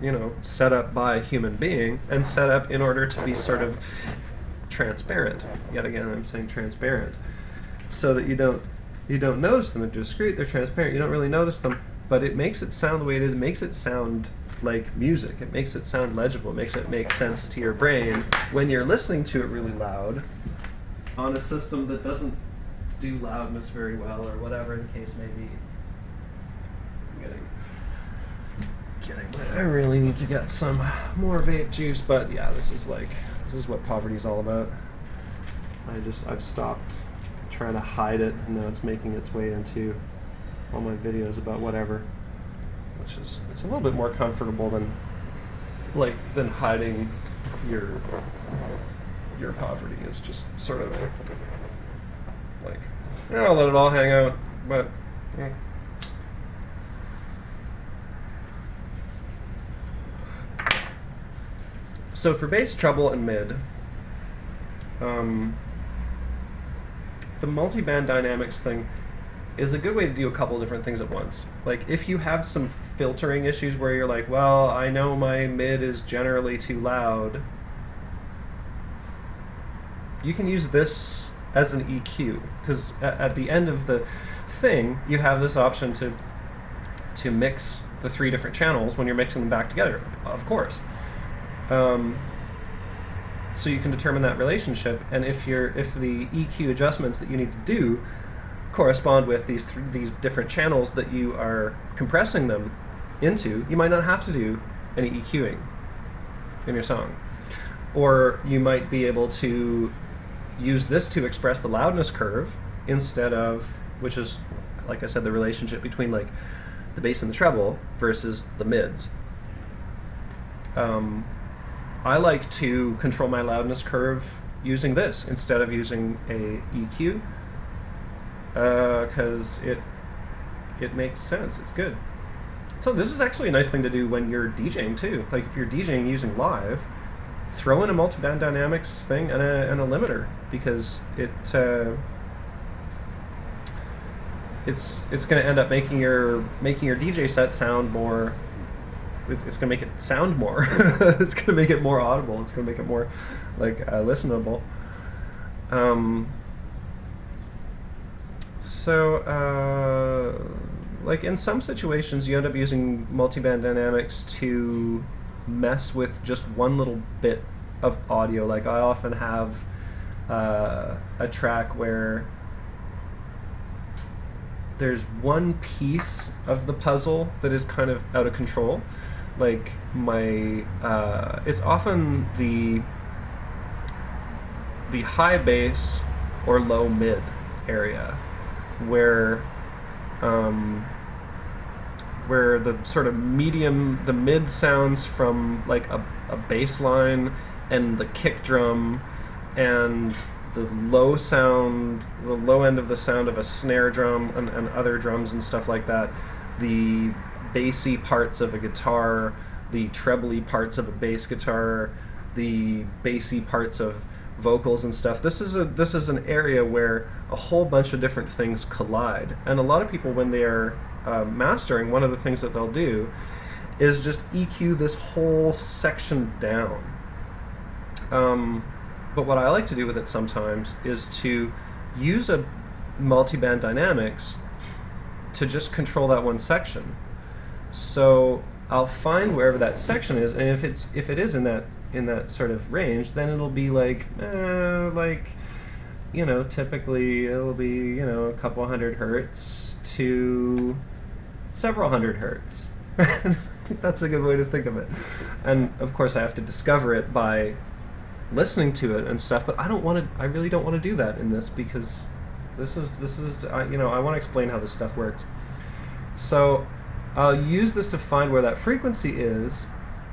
you know, set up by a human being, and set up in order to be sort of transparent. Yet again, I'm saying transparent, so that you don't notice them. They're discrete, they're transparent, you don't really notice them, but it makes it sound the way it is. It makes it sound like music. It makes it sound legible. It makes it make sense to your brain when you're listening to it really loud on a system that doesn't do loudness very well, or whatever the case may be. I really need to get some more vape juice, but yeah, this is what poverty's all about. I've stopped trying to hide it, and now it's making its way into all my videos about whatever, which is, it's a little bit more comfortable than hiding your poverty. Is just sort of like, yeah, I'll let it all hang out, but yeah. So for bass, treble, and mid, the multi-band dynamics thing is a good way to do a couple of different things at once. Like if you have some filtering issues where you're like, well, I know my mid is generally too loud, you can use this as an EQ, because at the end of the thing, you have this option to mix the 3 different channels when you're mixing them back together, of course. So you can determine that relationship, and if the EQ adjustments that you need to do correspond with these different channels that you are compressing them into, you might not have to do any EQing in your song. Or you might be able to use this to express the loudness curve instead of, which is, like I said, the relationship between like the bass and the treble versus the mids. I like to control my loudness curve using this instead of using a EQ, because it makes sense. It's good. So this is actually a nice thing to do when you're DJing too. Like if you're DJing using live, throw in a multi-band dynamics thing and a limiter, because it's going to end up making your DJ set sound more. It's going to make it sound more. It's going to make it more audible. It's going to make it more like listenable. Like in some situations, you end up using multi-band dynamics to mess with just one little bit of audio. Like I often have a track where there's one piece of the puzzle that is kind of out of control. Like it's often the high bass or low mid area where the sort of the mid sounds from like a bass line and the kick drum, and the low end of the sound of a snare drum and other drums and stuff like that, the bassy parts of a guitar, the trebly parts of a bass guitar, the bassy parts of vocals and stuff, this is an area where a whole bunch of different things collide. And a lot of people, when they are mastering, one of the things that they'll do is just EQ this whole section down. But what I like to do with it sometimes is to use a multiband dynamics to just control that one section. So I'll find wherever that section is, and if it is in that sort of range, then it'll be like typically it'll be a couple hundred hertz to several hundred hertz. That's a good way to think of it. And of course I have to discover it by listening to it and stuff, but I really don't want to do that in this, because this is I want to explain how this stuff works. So I'll use this to find where that frequency is,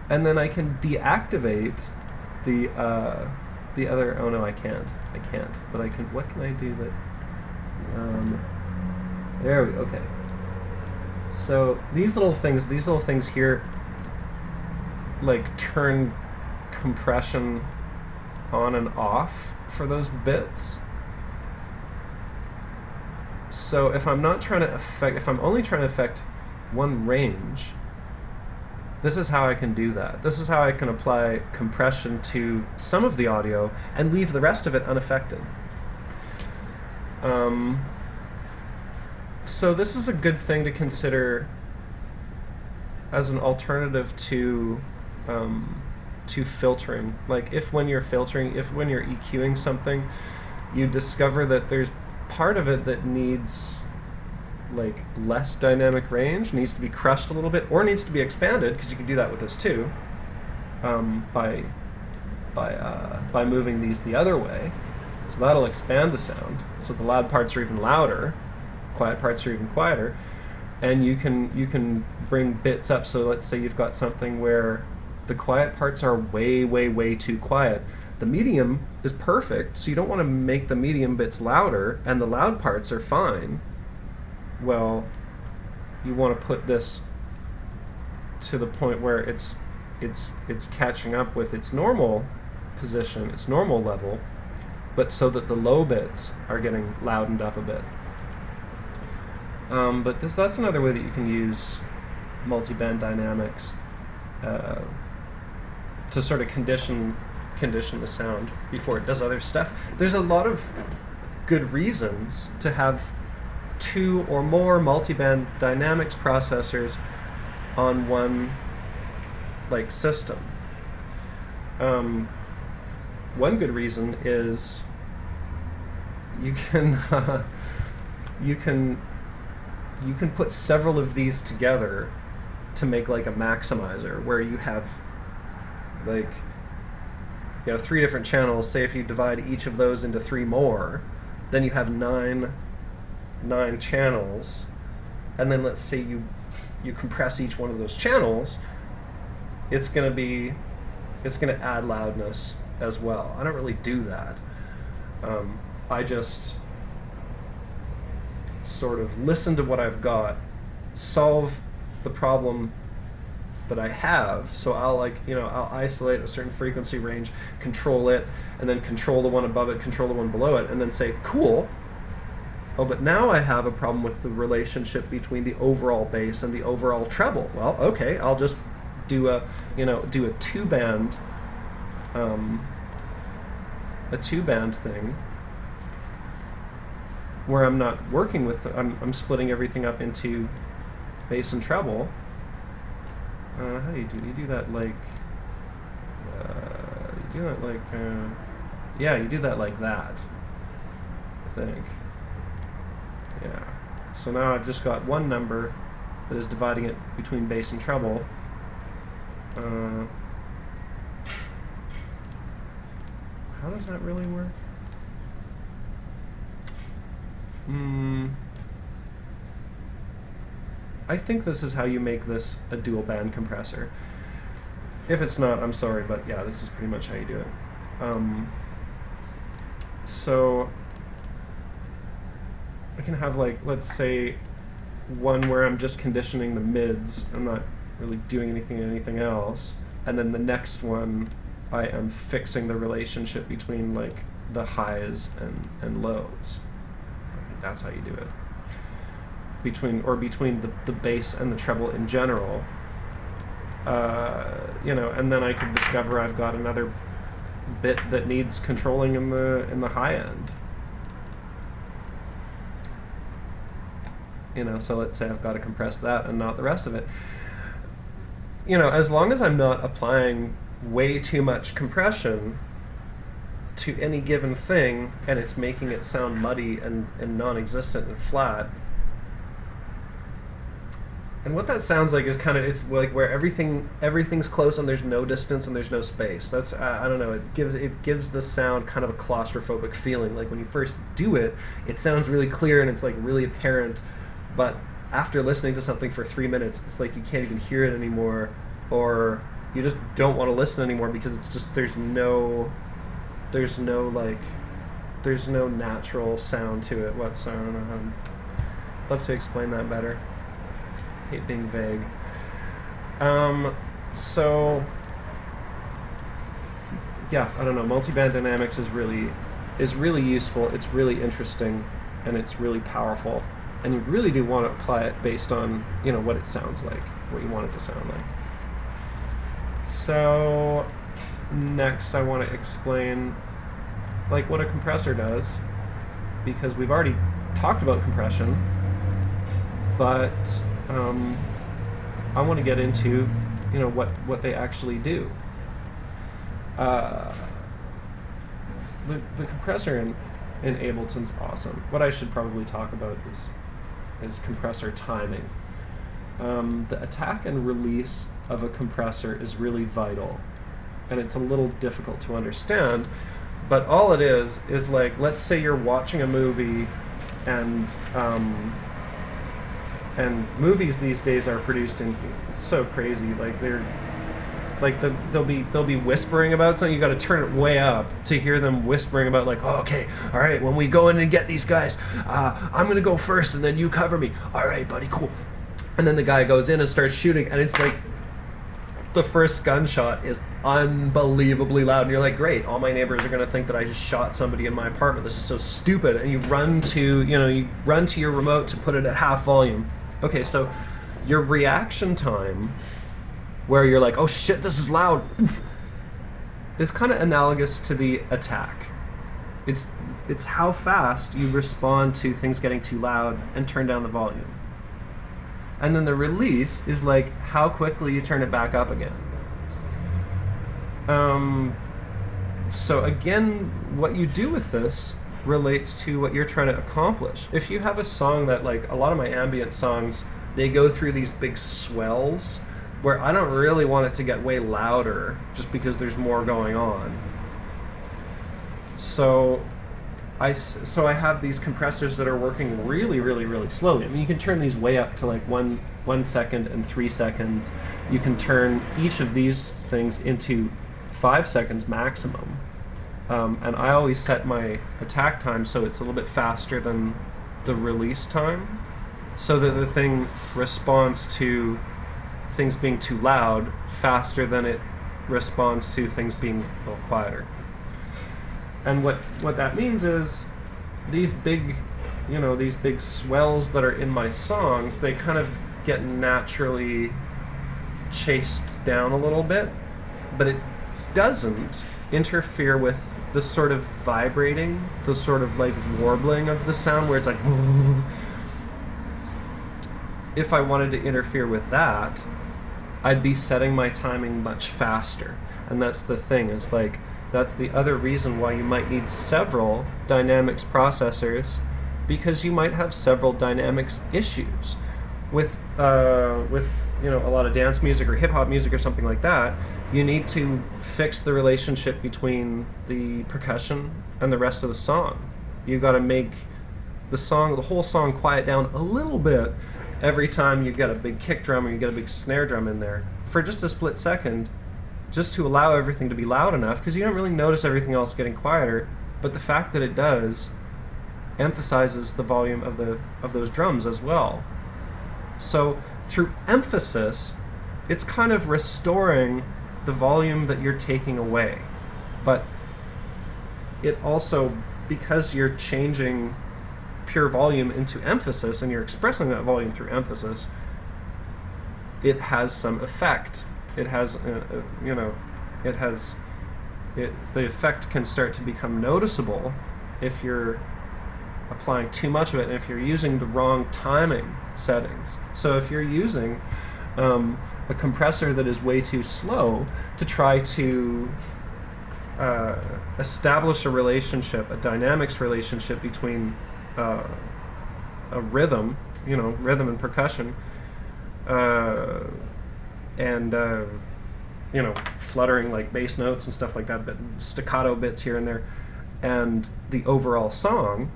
and then I can deactivate the other. Oh no, I can't, but I can. What can I do that? There we go. Okay. So these little things here, like, turn compression on and off for those bits. So if I'm only trying to affect one range, this is how I can do that. This is how I can apply compression to some of the audio and leave the rest of it unaffected. So this is a good thing to consider as an alternative to filtering. Like, when you're EQing something, you discover that there's part of it that needs like less dynamic range, needs to be crushed a little bit, or needs to be expanded, because you can do that with this too, by moving these the other way. So that'll expand the sound, so the loud parts are even louder, quiet parts are even quieter, and you can bring bits up. So let's say you've got something where the quiet parts are way too quiet. The medium is perfect, so you don't want to make the medium bits louder, and the loud parts are fine. Well, you want to put this to the point where it's catching up with its normal position, its normal level, but so that the low bits are getting loudened up a bit. But that's another way that you can use multiband dynamics to sort of condition the sound before it does other stuff. There's a lot of good reasons to have 2 or more multiband dynamics processors on one system. One good reason is you can put several of these together to make like a maximizer, where you have 3 different channels. Say if you divide each of those into 3 more, then you have 9 channels, and then let's say you compress each one of those channels, it's going to add loudness as well. I don't really do that. I just sort of listen to what I've got, solve the problem that I have. So I'll I'll isolate a certain frequency range, control it, and then control the one above it, control the one below it, and then say, cool. Oh, but now I have a problem with the relationship between the overall bass and the overall treble. Well, okay, I'll just do a 2-band thing where I'm not working with I'm splitting everything up into bass and treble. How do you do? You do that like yeah, you do that like that, I think. Yeah. So now I've just got one number that is dividing it between bass and treble. How does that really work? I think this is how you make this a dual band compressor. If it's not, I'm sorry, but yeah, this is pretty much how you do it. So I can have, let's say, one where I'm just conditioning the mids. I'm not really doing anything else. And then the next one I am fixing the relationship between like the highs and lows. That's how you do it. Between the bass and the treble in general. And then I could discover I've got another bit that needs controlling in the high end. So let's say I've got to compress that and not the rest of it. As long as I'm not applying way too much compression to any given thing and it's making it sound muddy and non-existent and flat. And what that sounds like is it's like where everything's close and there's no distance and there's no space. That's I don't know. It gives the sound kind of a claustrophobic feeling. Like when you first do it, it sounds really clear and it's like really apparent. But after listening to something for 3 minutes, it's like you can't even hear it anymore, or you just don't want to listen anymore because it's just there's no natural sound to it whatsoever. I don't know. I'd love to explain that better. Hate being vague. So yeah, I don't know. Multiband dynamics is really useful. It's really interesting, and it's really powerful. And you really do want to apply it based on what it sounds like, what you want it to sound like. So next, I want to explain like what a compressor does, because we've already talked about compression, but I want to get into what they actually do. The compressor in Ableton's awesome. What I should probably talk about is compressor timing. The attack and release of a compressor is really vital, and it's a little difficult to understand, but all it is like, let's say you're watching a movie, and movies these days are produced in so crazy, like they're like they'll be whispering about something. You got to turn it way up to hear them whispering about like, oh, okay, all right, when we go in and get these guys, I'm gonna go first and then you cover me. All right, buddy, cool. And then the guy goes in and starts shooting, and it's like the first gunshot is unbelievably loud, and you're like, great, all my neighbors are gonna think that I just shot somebody in my apartment. This is so stupid. And you run to your remote to put it at half volume. Okay, so your reaction time, where you're like, oh shit, this is loud, oof, is kind of analogous to the attack. It's how fast you respond to things getting too loud and turn down the volume. And then the release is like how quickly you turn it back up again. So again, what you do with this relates to what you're trying to accomplish. If you have a song that, like a lot of my ambient songs, they go through these big swells where I don't really want it to get way louder just because there's more going on. So I have these compressors that are working really, really, really slowly. I mean, you can turn these way up to like 1 second and 3 seconds. You can turn each of these things into 5 seconds maximum. And I always set my attack time so it's a little bit faster than the release time, so that the thing responds to things being too loud faster than it responds to things being a little quieter. And what that means is these big swells that are in my songs, they kind of get naturally chased down a little bit, but it doesn't interfere with the sort of vibrating, the sort of like warbling of the sound where it's like if I wanted to interfere with that, I'd be setting my timing much faster. And that's the thing, is like, that's the other reason why you might need several dynamics processors, because you might have several dynamics issues with a lot of dance music or hip hop music or something like that. You need to fix the relationship between the percussion and the rest of the song. You've got to make the whole song quiet down a little bit every time you get a big kick drum or you get a big snare drum in there for just a split second, just to allow everything to be loud enough, because you don't really notice everything else getting quieter, but the fact that it does emphasizes the volume of those drums as well. So through emphasis, it's kind of restoring the volume that you're taking away. But it also, because you're changing pure volume into emphasis and you're expressing that volume through emphasis, it has some effect. It has, it has, the effect can start to become noticeable if you're applying too much of it and if you're using the wrong timing settings. So if you're using a compressor that is way too slow to try to establish a relationship, a dynamics relationship between a rhythm, rhythm and percussion, and fluttering like bass notes and stuff like that, but staccato bits here and there, and the overall song.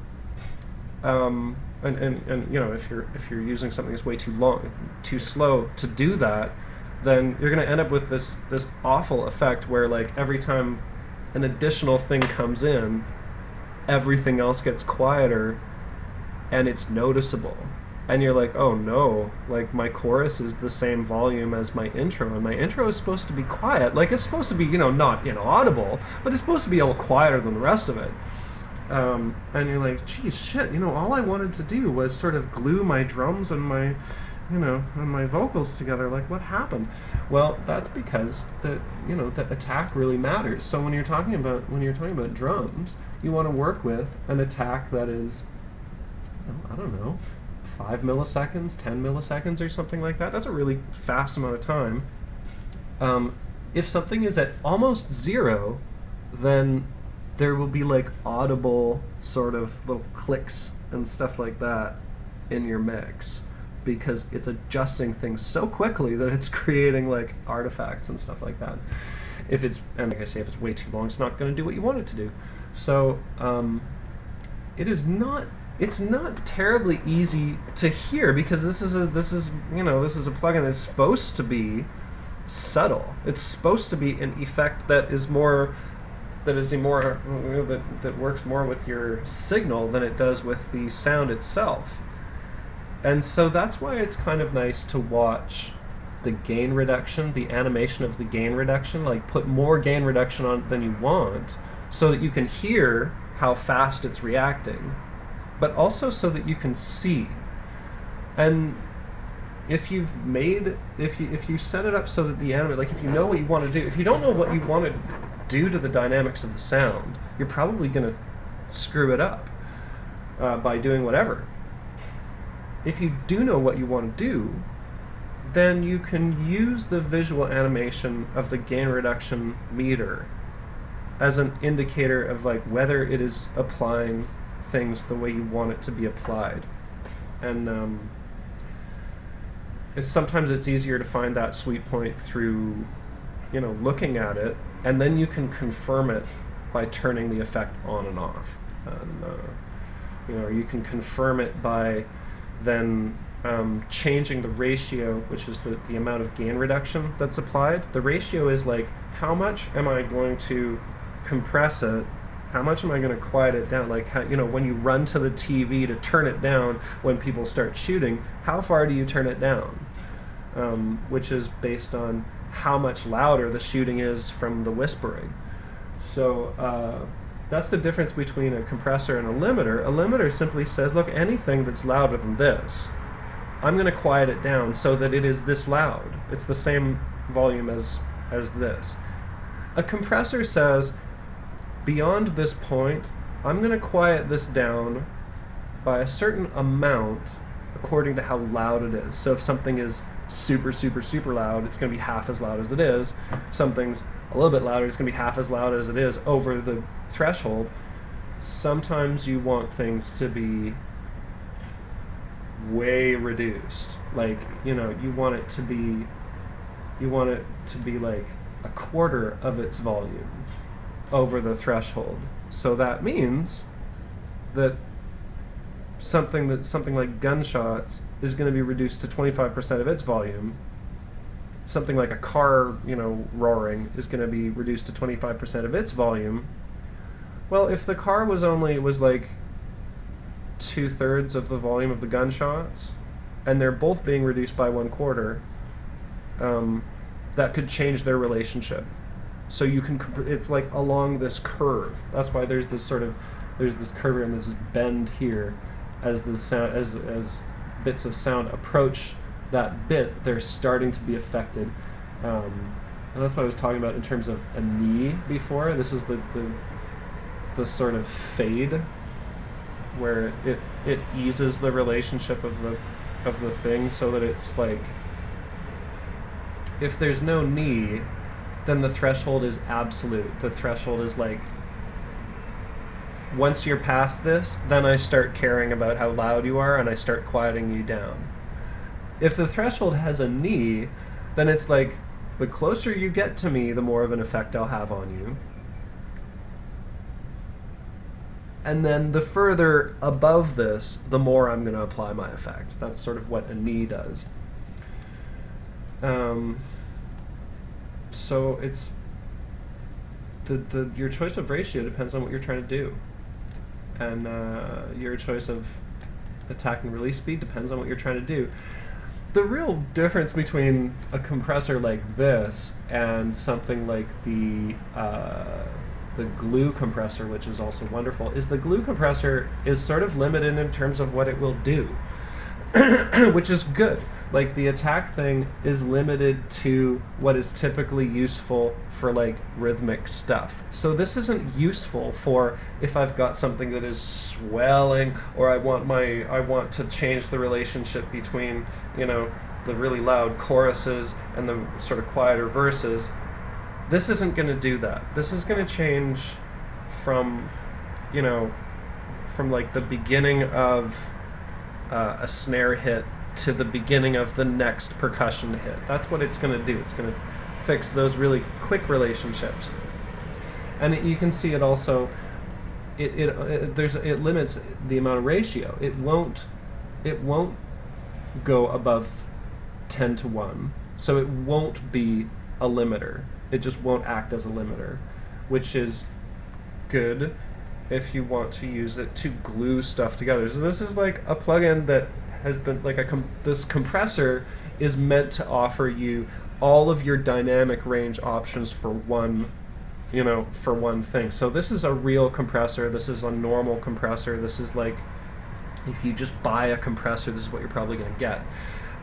And if you're using something that's way too slow to do that, then you're going to end up with this awful effect where, like, every time an additional thing comes in, everything else gets quieter and it's noticeable. And you're like, oh no, like my chorus is the same volume as my intro, and my intro is supposed to be quiet. Like, it's supposed to be, not inaudible, but it's supposed to be a little quieter than the rest of it. And you're like, geez, shit, all I wanted to do was sort of glue my drums and my, and my vocals together. Like, what happened? Well, that's because the attack really matters. So when you're talking about drums, you want to work with an attack that is, I don't know, 5 milliseconds, 10 milliseconds or something like that. That's a really fast amount of time. If something is at almost 0, then there will be like audible sort of little clicks and stuff like that in your mix, because it's adjusting things so quickly that it's creating like artifacts and stuff like that. And like I say, if it's way too long, it's not going to do what you want it to do. So it's not terribly easy to hear, because this is a plugin that's supposed to be subtle. It's supposed to be an effect that works more with your signal than it does with the sound itself. And so that's why it's kind of nice to watch the gain reduction, the animation of the gain reduction, like put more gain reduction on than you want, so that you can hear how fast it's reacting, but also so that you can see. And if you set it up so that the animate, like if you know what you want to do, if you don't know what you want to do to the dynamics of the sound, you're probably going to screw it up by doing whatever. If you do know what you want to do, then you can use the visual animation of the gain reduction meter as an indicator of like whether it is applying things the way you want it to be applied. And sometimes it's easier to find that sweet point through looking at it, and then you can confirm it by turning the effect on and off. And you can confirm it by then changing the ratio, which is the amount of gain reduction that's applied. The ratio is like, how much am I going to compress it? How much am I going to quiet it down? Like, how, when you run to the TV to turn it down when people start shooting, how far do you turn it down? Which is based on how much louder the shooting is from the whispering. So that's the difference between a compressor and a limiter. A limiter simply says, look, anything that's louder than this, I'm going to quiet it down so that it is this loud. It's the same volume as this. A compressor says, beyond this point, I'm going to quiet this down by a certain amount according to how loud it is. So if something is super, super, super loud, it's going to be half as loud as it is. If something's a little bit louder, it's going to be half as loud as it is over the threshold. Sometimes you want things to be way reduced. Like, you want it to be like a quarter of its volume over the threshold. So that means that something like gunshots is going to be reduced to 25% of its volume. Something like a car, roaring is going to be reduced to 25% of its volume. Well, if the car was like 2/3 of the volume of the gunshots, and they're both being reduced by 1/4, that could change their relationship. So you can, it's like along this curve. That's why there's this curve and there's this bend here as the sound, as bits of sound approach that bit, they're starting to be affected. And that's what I was talking about in terms of a knee before. This is the sort of fade where it eases the relationship of the thing so that it's like, if there's no knee, then the threshold is absolute. The threshold is like, once you're past this, then I start caring about how loud you are and I start quieting you down. If the threshold has a knee, then it's like, the closer you get to me, the more of an effect I'll have on you. And then the further above this, the more I'm going to apply my effect. That's sort of what a knee does. So it's your choice of ratio depends on what you're trying to do, and your choice of attack and release speed depends on what you're trying to do. The real difference between a compressor like this and something like the glue compressor, which is also wonderful, is the glue compressor is sort of limited in terms of what it will do, which is good. Like, the attack thing is limited to what is typically useful for, like, rhythmic stuff. So this isn't useful for if I've got something that is swelling, or I want to change the relationship between, you know, the really loud choruses and the sort of quieter verses. This isn't going to do that. This is going to change from, you know, from like the beginning of a snare hit to the beginning of the next percussion hit. That's what it's going to do. It's going to fix those really quick relationships. And you can see it also, it limits the amount of ratio. It won't go above 10-1. So it won't be a limiter. It just won't act as a limiter, which is good if you want to use it to glue stuff together. So this is like a plugin that has been like this compressor is meant to offer you all of your dynamic range options for one thing. So this is a real compressor. This is a normal compressor. This is like, if you just buy a compressor, this is what you're probably going to get.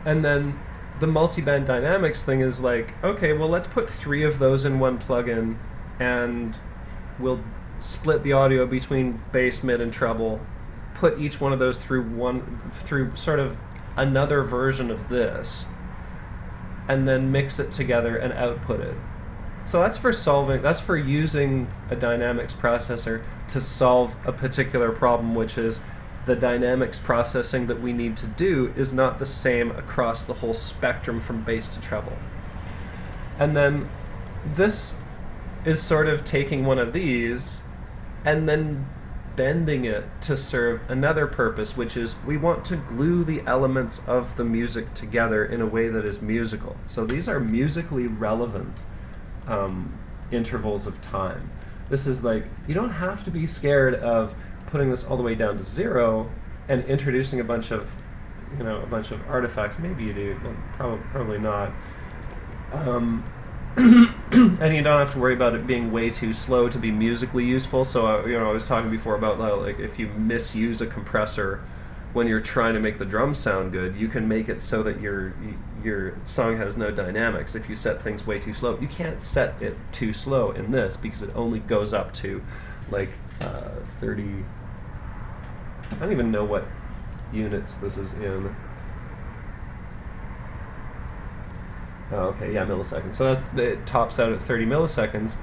And then the multi-band dynamics thing is like, okay, well, let's put 3 of those in one plugin, and we'll split the audio between bass, mid, and treble, put each one of those through sort of another version of this, and then mix it together and output it. So that's for using a dynamics processor to solve a particular problem, which is the dynamics processing that we need to do is not the same across the whole spectrum from bass to treble. And then this is sort of taking one of these and then bending it to serve another purpose, which is we want to glue the elements of the music together in a way that is musical. So these are musically relevant intervals of time. This is like, you don't have to be scared of putting this all the way down to 0 and introducing a bunch of artifacts. Maybe you do, but probably not. And you don't have to worry about it being way too slow to be musically useful. So I was talking before about like if you misuse a compressor when you're trying to make the drums sound good, you can make it so that your song has no dynamics. If you set things way too slow, you can't set it too slow in this because it only goes up to like 30. I don't even know what units this is in. Oh, okay, yeah, milliseconds. So it tops out at 30 milliseconds.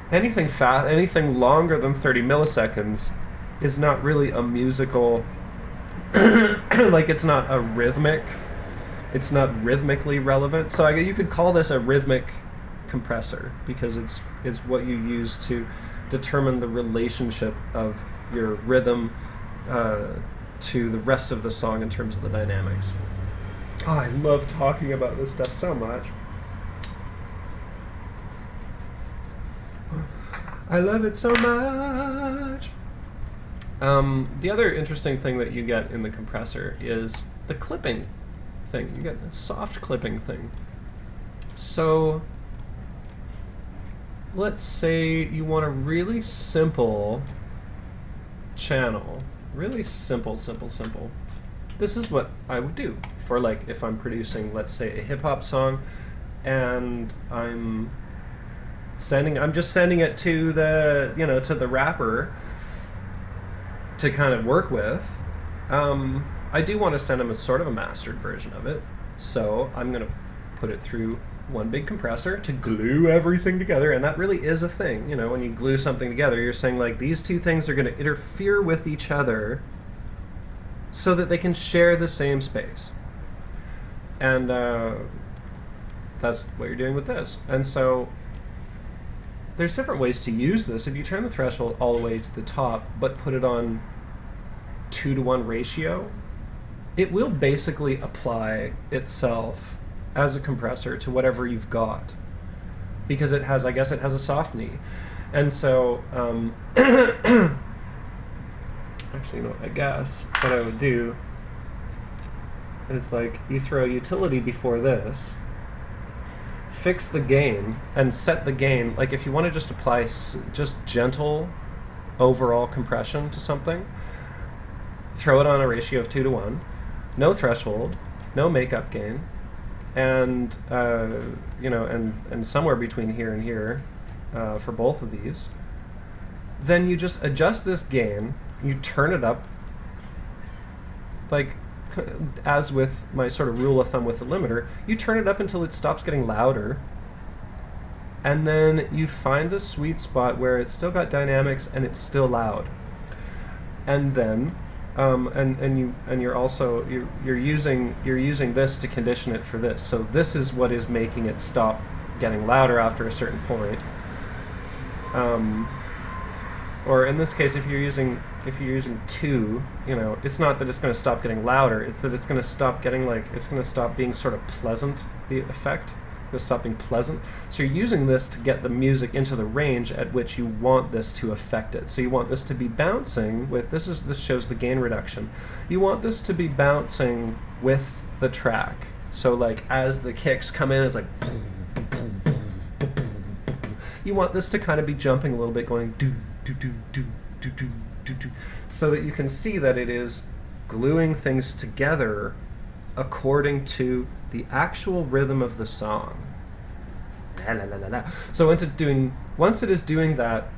Anything longer than 30 milliseconds is not really a musical. Like, it's not a rhythmic. It's not rhythmically relevant. So you could call this a rhythmic compressor because it's what you use to determine the relationship of your rhythm to the rest of the song in terms of the dynamics. Oh, I love talking about this stuff so much. I love it so much. The other interesting thing that you get in the compressor is the clipping thing. You get a soft clipping thing. So let's say you want a really simple channel. Really simple. This is what I would do for, like, if I'm producing, let's say, a hip-hop song, and I'm just sending it to the, to the rapper to kind of work with. I do want to send him a sort of a mastered version of it, so I'm going to put it through one big compressor to glue everything together. And that really is a thing. When you glue something together, you're saying, like, these two things are going to interfere with each other so that they can share the same space. And that's what you're doing with this. And so there's different ways to use this. If you turn the threshold all the way to the top but put it on 2-to-1 ratio, it will basically apply itself as a compressor to whatever you've got, because it has a soft knee. And so actually, I guess what I would do is, like, you throw a utility before this, fix the gain, and set the gain. Like, if you want to just apply just gentle overall compression to something, throw it on a ratio of 2-to-1, no threshold, no makeup gain, and and somewhere between here and here for both of these. Then you just adjust this gain, you turn it up, like, as with my sort of rule of thumb with the limiter, you turn it up until it stops getting louder, and then you find the sweet spot where it's still got dynamics and it's still loud. And then you're using this to condition it for this. So this is what is making it stop getting louder after a certain point. Or in this case, if you're using 2, it's not that it's going to stop getting louder. It's that it's going to stop getting, like, it's going to stop being sort of pleasant. The effect it's going to stop being pleasant. So you're using this to get the music into the range at which you want this to affect it. So you want this to be bouncing with this shows the gain reduction. You want this to be bouncing with the track. So, like, as the kicks come in, it's like, you want this to kind of be jumping a little bit, going do do do do do do do do, so that you can see that it is gluing things together according to the actual rhythm of the song. La, la, la, la, la. So once it is doing that,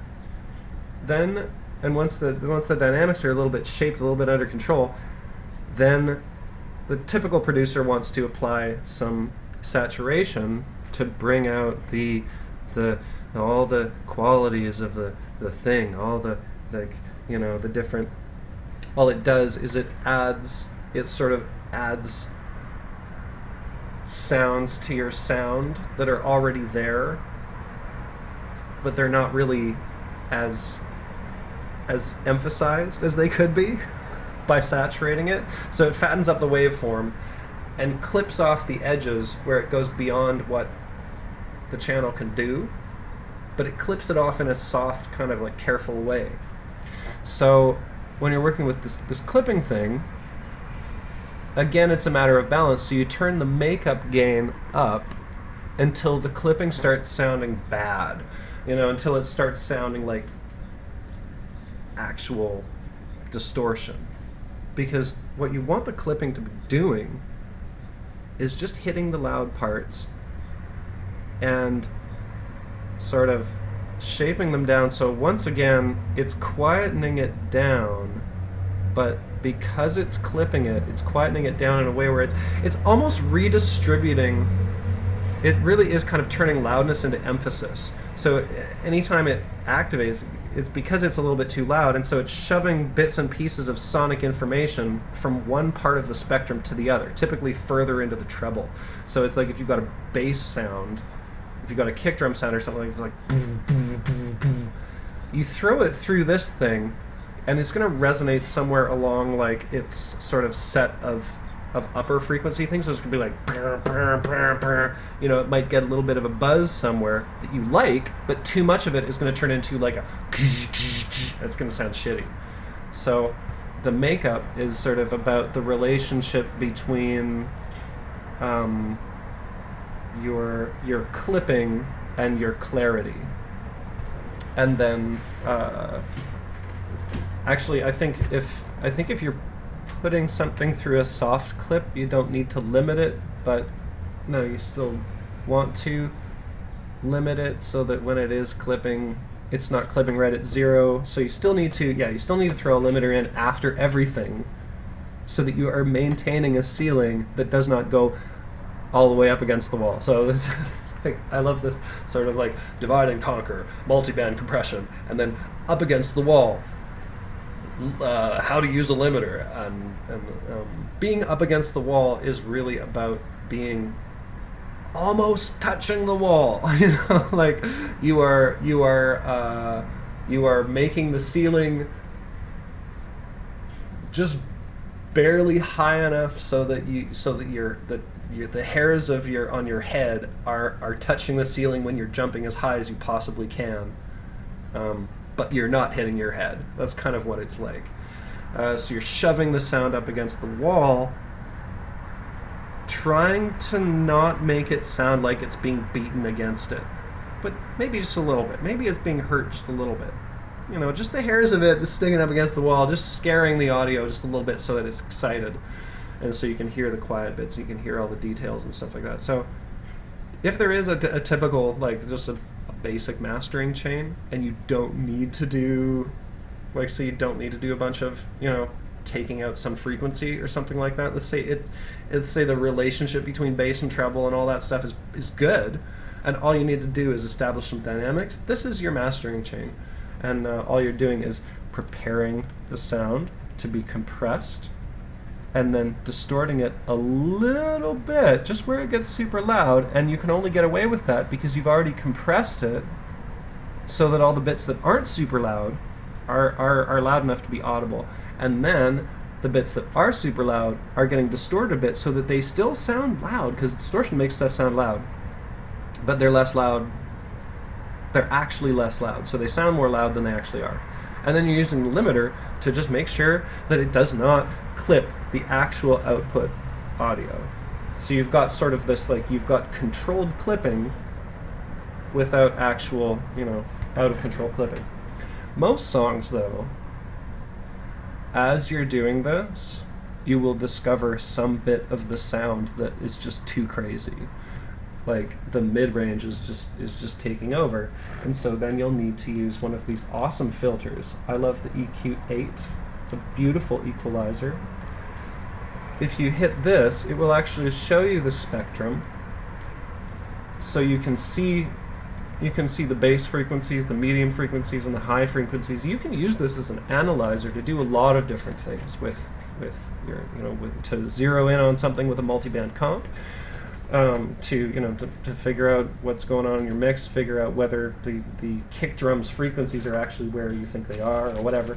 then, and once the dynamics are a little bit shaped, a little bit under control, then the typical producer wants to apply some saturation to bring out all the qualities of the thing, all the different. All it does is it sort of adds sounds to your sound that are already there, but they're not really as emphasized as they could be by saturating it. So it fattens up the waveform and clips off the edges where it goes beyond what the channel can do, but it clips it off in a soft, kind of like careful way. So when you're working with this clipping thing, again, it's a matter of balance. So you turn the makeup gain up until the clipping starts sounding bad, until it starts sounding like actual distortion. Because what you want the clipping to be doing is just hitting the loud parts and sort of shaping them down. So once again, it's quietening it down, but because it's clipping it, it's quietening it down in a way where it's almost redistributing. It really is kind of turning loudness into emphasis. So anytime it activates, it's because it's a little bit too loud, and so it's shoving bits and pieces of sonic information from one part of the spectrum to the other, typically further into the treble. So it's like if you've got a bass sound, if you've got a kick drum sound or something, it's like you throw it through this thing, and it's going to resonate somewhere along like its sort of set of upper frequency things. So it's going to be like, it might get a little bit of a buzz somewhere that you like, but too much of it is going to turn into like it's going to sound shitty. So the makeup is sort of about the relationship between your clipping and your clarity. And then actually, I think if you're putting something through a soft clip, you don't need to limit it, but no, you still want to limit it so that when it is clipping, it's not clipping right at 0. So you still need to throw a limiter in after everything, so that you are maintaining a ceiling that does not go all the way up against the wall. So this, like, I love this sort of like divide and conquer, multiband compression, and then up against the wall. How to use a limiter, and being up against the wall is really about being almost touching the wall. You know, like you are making the ceiling just barely high enough so that the hairs of on your head are touching the ceiling when you're jumping as high as you possibly can. But you're not hitting your head. That's kind of what it's like. So you're shoving the sound up against the wall, trying to not make it sound like it's being beaten against it, but maybe just a little bit. Maybe it's being hurt just a little bit. You know, just the hairs of it just sticking up against the wall, just scaring the audio just a little bit so that it's excited, and so you can hear the quiet bits, you can hear all the details and stuff like that. So if there is a typical, like, just a basic mastering chain, and you don't need to do, like, say you don't need to do a bunch of, you know, taking out some frequency or something like that. Let's say the relationship between bass and treble and all that stuff is good, and all you need to do is establish some dynamics. This is your mastering chain, and all you're doing is preparing the sound to be compressed, and then distorting it a little bit, just where it gets super loud, and you can only get away with that because you've already compressed it so that all the bits that aren't super loud are loud enough to be audible. And then the bits that are super loud are getting distorted a bit so that they still sound loud, because distortion makes stuff sound loud, but they're less loud. They're actually less loud, so they sound more loud than they actually are. And then you're using the limiter to just make sure that it does not clip the actual output audio. So you've got sort of this, like, you've got controlled clipping without actual, you know, out of control clipping. Most songs, though, as you're doing this, you will discover some bit of the sound that is just too crazy. Like, the mid-range is just taking over, and so then you'll need to use one of these awesome filters. I love the EQ8. It's a beautiful equalizer. If you hit this, it will actually show you the spectrum, so you can see the bass frequencies, the medium frequencies, and the high frequencies. You can use this as an analyzer to do a lot of different things with your, you know, to zero in on something with a multiband comp. To figure out what's going on in your mix, figure out whether the kick drums frequencies are actually where you think they are, or whatever.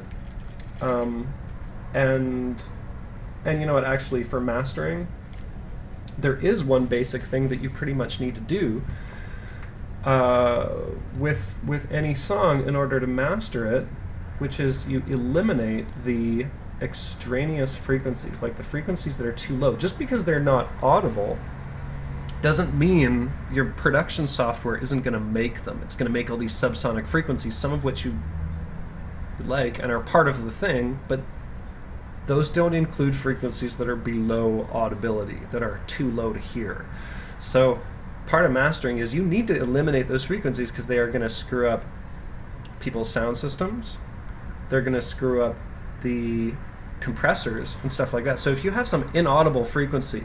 And you know what, actually, for mastering, there is one basic thing that you pretty much need to do with any song in order to master it, which is you eliminate the extraneous frequencies, like the frequencies that are too low. Just because they're not audible doesn't mean your production software isn't going to make them. It's going to make all these subsonic frequencies, some of which you like and are part of the thing, but those don't include frequencies that are below audibility, that are too low to hear. So part of mastering is you need to eliminate those frequencies, because they are going to screw up people's sound systems. They're going to screw up the compressors and stuff like that. So if you have some inaudible frequency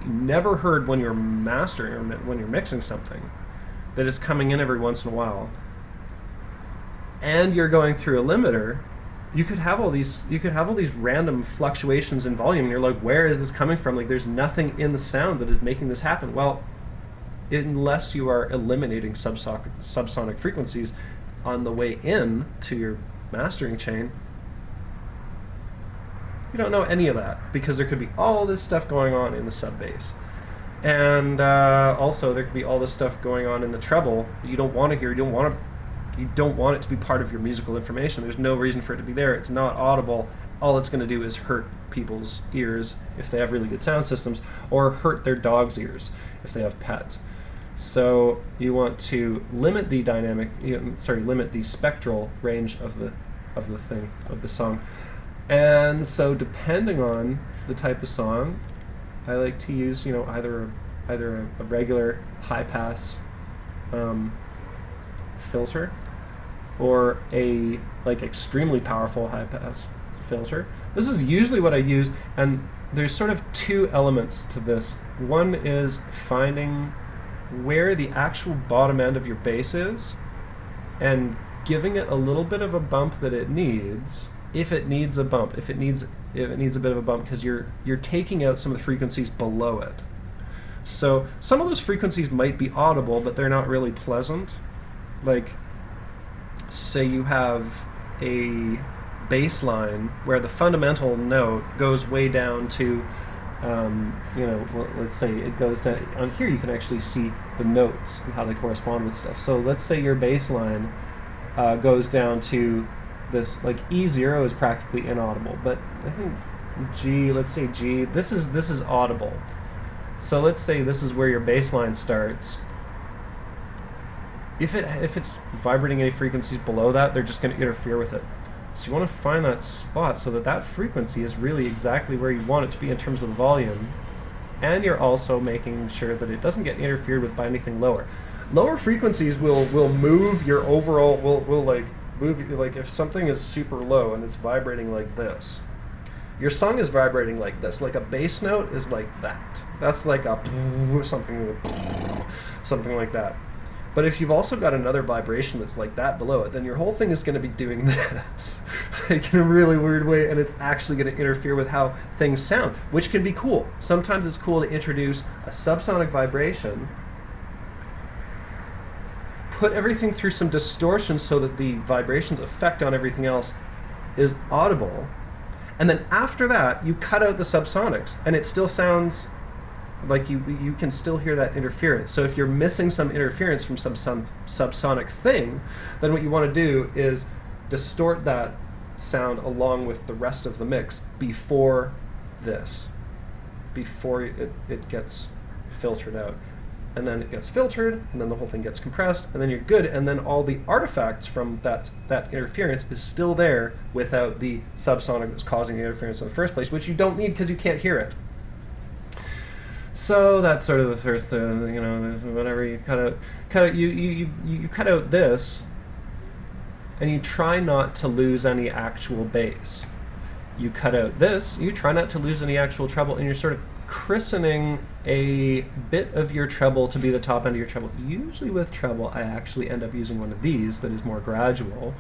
you never heard when you're mastering or when you're mixing something, that is coming in every once in a while, and you're going through a limiter, you could have all these random fluctuations in volume, and you're like, where is this coming from? Like, there's nothing in the sound that is making this happen. Well, unless you are eliminating subsonic frequencies on the way in to your mastering chain, you don't know any of that, because there could be all this stuff going on in the sub bass, and also there could be all this stuff going on in the treble that you don't want to hear. You don't want it to be part of your musical information. There's no reason for it to be there. It's not audible. All it's going to do is hurt people's ears if they have really good sound systems, or hurt their dog's ears if they have pets. So you want to limit the limit the spectral range of the song. And so depending on the type of song, I like to use, either a regular high pass filter or a extremely powerful high pass filter. This is usually what I use, and there's sort of two elements to this. One is finding where the actual bottom end of your bass is and giving it a little bit of a bump that it needs, if it needs a bump, if it needs a bit of a bump, because you're taking out some of the frequencies below it. So some of those frequencies might be audible, but they're not really pleasant. Like, say you have a bass line where the fundamental note goes way down to let's say it goes down. On here you can actually see the notes and how they correspond with stuff. So let's say your bass line goes down to this, like E0 is practically inaudible, but I think G, let's say G, this is audible. So let's say this is where your bass line starts. If it's vibrating any frequencies below that, they're just going to interfere with it. So you want to find that spot so that that frequency is really exactly where you want it to be in terms of the volume, and you're also making sure that it doesn't get interfered with by anything lower. Lower frequencies will move your overall, will like move, like if something is super low and it's vibrating like this, your song is vibrating like this, like a bass note is like that. That's like a something like that. But if you've also got another vibration that's like that below it, then your whole thing is going to be doing this, like in a really weird way, and it's actually going to interfere with how things sound, which can be cool. Sometimes it's cool to introduce a subsonic vibration, put everything through some distortion so that the vibration's effect on everything else is audible, and then after that, you cut out the subsonics, and it still sounds like you can still hear that interference. So if you're missing some interference from some subsonic thing, then what you want to do is distort that sound along with the rest of the mix before it gets filtered out. And then it gets filtered, and then the whole thing gets compressed, and then you're good, and then all the artifacts from that interference is still there without the subsonic that was causing the interference in the first place, which you don't need because you can't hear it. So that's sort of the first thing, whenever you cut out, you cut out this, and you try not to lose any actual bass. You cut out this, you try not to lose any actual treble, and you're sort of christening a bit of your treble to be the top end of your treble. Usually with treble, I actually end up using one of these that is more gradual,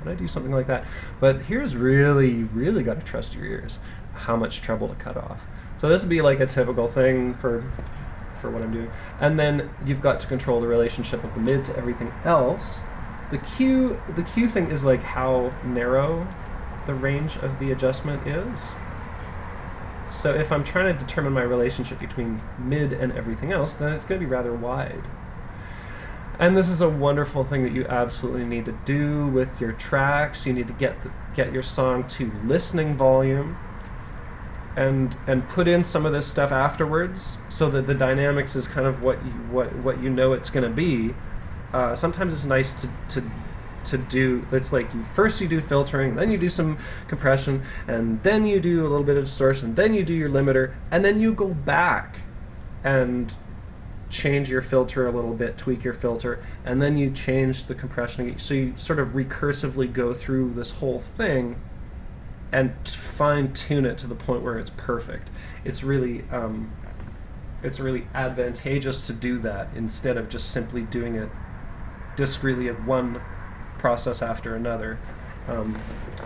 and I do something like that. But here's really, really got to trust your ears, how much treble to cut off. So this would be like a typical thing for what I'm doing. And then you've got to control the relationship of the mid to everything else. The Q thing is like how narrow the range of the adjustment is. So if I'm trying to determine my relationship between mid and everything else, then it's going to be rather wide. And this is a wonderful thing that you absolutely need to do with your tracks. You need to get your song to listening volume, and put in some of this stuff afterwards, so that the dynamics is kind of what you know it's going to be. Sometimes it's nice to do. It's like you do filtering, then you do some compression, and then you do a little bit of distortion, then you do your limiter, and then you go back and change your filter a little bit, tweak your filter, and then you change the compression. So you sort of recursively go through this whole thing and fine-tune it to the point where it's perfect. It's really advantageous to do that instead of just simply doing it discreetly at one process after another.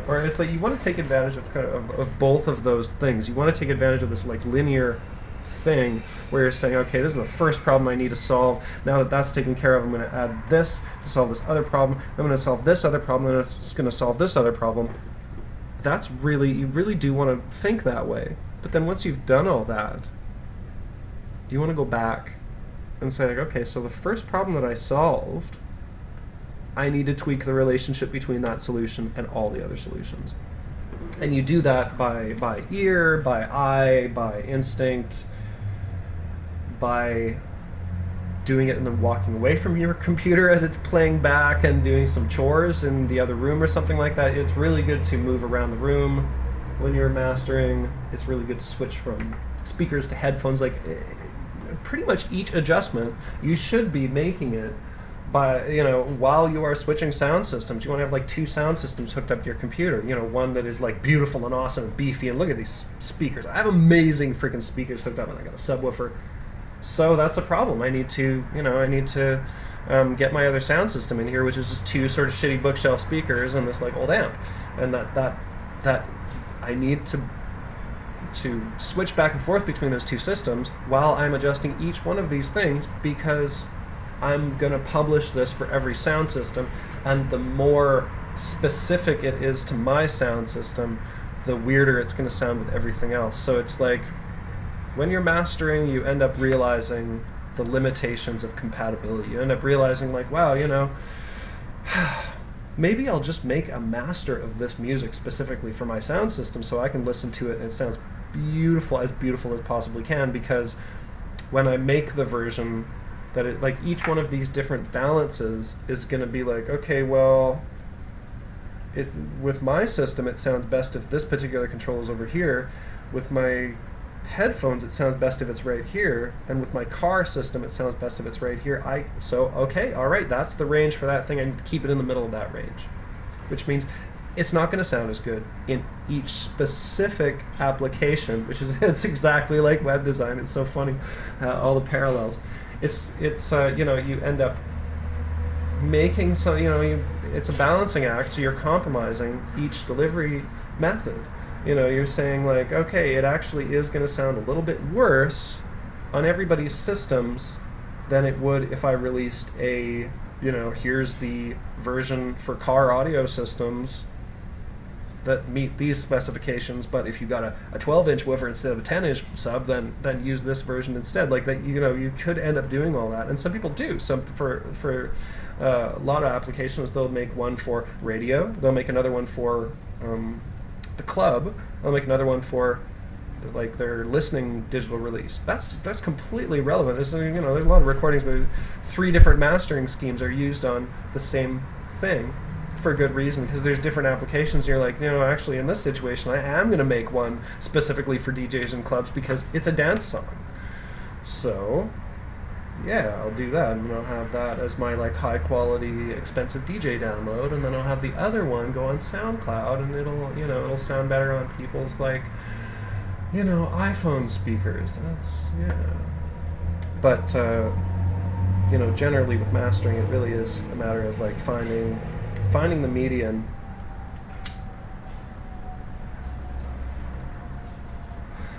Or it's like you want to take advantage of both of those things. You want to take advantage of this like linear thing where you're saying, okay, this is the first problem I need to solve. Now that that's taken care of, I'm going to add this to solve this other problem. I'm going to solve this other problem, and it's going to solve this other problem. That's really, you really do want to think that way. But then once you've done all that, you want to go back and say, like, okay, so the first problem that I solved, I need to tweak the relationship between that solution and all the other solutions. And you do that by ear, by eye, by instinct, by doing it and then walking away from your computer as it's playing back and doing some chores in the other room or something like that. It's really good to move around the room when you're mastering. It's really good to switch from speakers to headphones. Like pretty much each adjustment, you should be making it by, you know, while you are switching sound systems. You want to have like 2 sound systems hooked up to your computer. You know, one that is like beautiful and awesome and beefy, and look at these speakers. I have amazing freaking speakers hooked up, and I got a subwoofer. So that's a problem. I need to, you know, get my other sound system in here, which is just 2 sort of shitty bookshelf speakers and this like old amp, and that I need to switch back and forth between those 2 systems while I'm adjusting each one of these things, because I'm going to publish this for every sound system, and the more specific it is to my sound system, the weirder it's going to sound with everything else. So it's like, when you're mastering, you end up realizing the limitations of compatibility. You end up realizing, like, wow, you know, maybe I'll just make a master of this music specifically for my sound system so I can listen to it and it sounds beautiful as it possibly can, because when I make the version, that it, like, each one of these different balances is going to be like, okay, well, with my system it sounds best if this particular control is over here. With my headphones it sounds best if it's right here, and with my car system it sounds best if it's right here. Okay, all right, that's the range for that thing. I need to keep it in the middle of that range, which means it's not going to sound as good in each specific application, which is, it's exactly like web design. It's so funny, all the parallels. It's you know, you end up making some, you know, it's a balancing act, so you're compromising each delivery method. You know, you're saying like, okay, it actually is going to sound a little bit worse on everybody's systems than it would if I released a, you know, here's the version for car audio systems that meet these specifications, but if you got a 12-inch woofer instead of a 10-inch sub, then use this version instead. Like that, you know, you could end up doing all that, and some people do. Some for a lot of applications, they'll make one for radio, they'll make another one for the club, they'll make another one for like their listening digital release. That's completely relevant. There's, you know, there's a lot of recordings where 3 different mastering schemes are used on the same thing for a good reason, because there's different applications. You're like, you know, actually in this situation I am going to make one specifically for DJs and clubs because it's a dance song. So yeah, I'll do that, and I'll have that as my like high quality expensive DJ download, and then I'll have the other one go on SoundCloud, and it'll sound better on people's, like, you know, iPhone speakers. That's, yeah. But you know, generally with mastering, it really is a matter of like finding the median,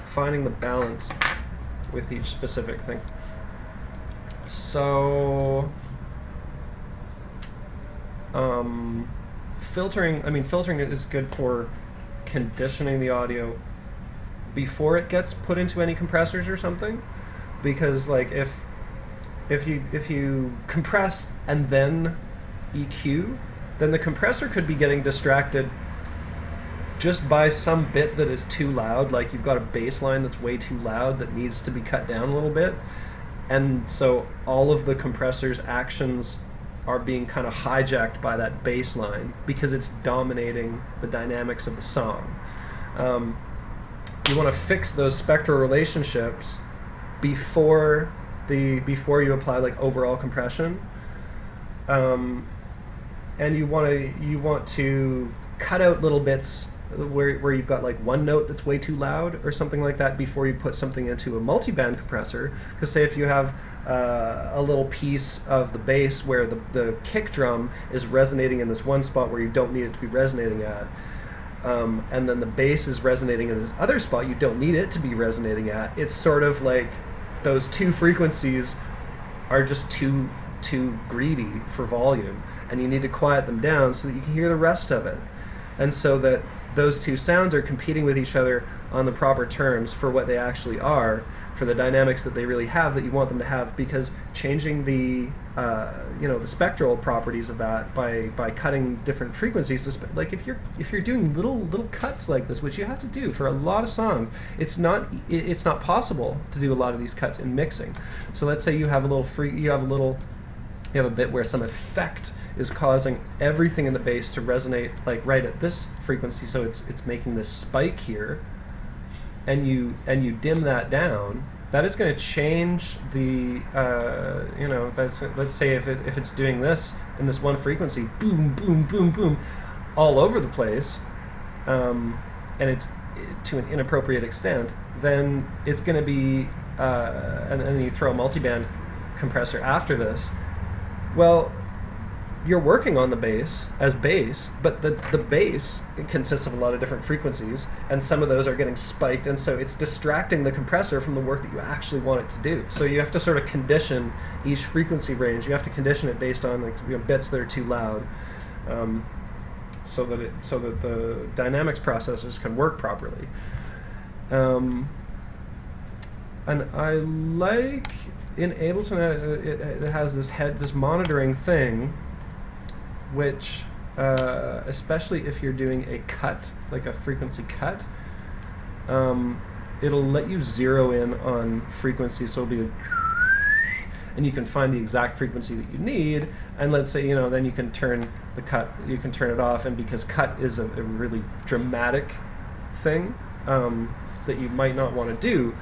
finding the balance with each specific thing. So filtering is good for conditioning the audio before it gets put into any compressors or something, because like if you compress and then EQ, then the compressor could be getting distracted just by some bit that is too loud. Like you've got a bass line that's way too loud that needs to be cut down a little bit, and so all of the compressor's actions are being kind of hijacked by that bass line because it's dominating the dynamics of the song. You want to fix those spectral relationships before you apply like overall compression. And you want to cut out little bits where you've got like one note that's way too loud or something like that before you put something into a multi-band compressor. Because say if you have a little piece of the bass where the kick drum is resonating in this one spot where you don't need it to be resonating at, and then the bass is resonating in this other spot you don't need it to be resonating at, it's sort of like those 2 frequencies are just too greedy for volume, and you need to quiet them down so that you can hear the rest of it, and so that those 2 sounds are competing with each other on the proper terms for what they actually are, for the dynamics that they really have that you want them to have. Because changing the the spectral properties of that by cutting different frequencies. Like if you're doing little cuts like this, which you have to do for a lot of songs, it's not possible to do a lot of these cuts in mixing. So let's say you have a bit where some effect is causing everything in the bass to resonate like right at this frequency, so it's making this spike here, and you dim that down. That is going to change the, let's say if it's doing this in this one frequency, boom, boom, boom, boom, all over the place, and it's to an inappropriate extent, then it's going to be, and then you throw a multiband compressor after this. Well, you're working on the bass as bass, but the bass consists of a lot of different frequencies, and some of those are getting spiked, and so it's distracting the compressor from the work that you actually want it to do. So you have to sort of condition each frequency range. You have to condition it based on bits that are too loud, so that the dynamics processors can work properly. And I like in Ableton it has this monitoring thing, which especially if you're doing a cut, like a frequency cut, it'll let you zero in on frequency, so it'll be and you can find the exact frequency that you need, and let's say, then you can turn the cut, you can turn it off, and because cut is a really dramatic thing that you might not want to do,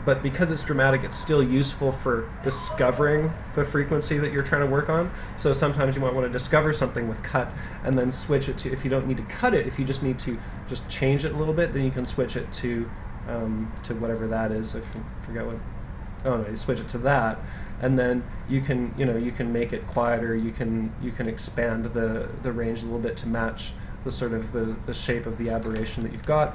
but because it's dramatic, it's still useful for discovering the frequency that you're trying to work on. So sometimes you might want to discover something with cut and then switch it to, if you don't need to cut it, if you just need to just change it a little bit, then you can switch it to whatever that is. I forget what, oh no, you switch it to that, and then you can, you can make it quieter, you can expand the range a little bit to match the sort of the shape of the aberration that you've got.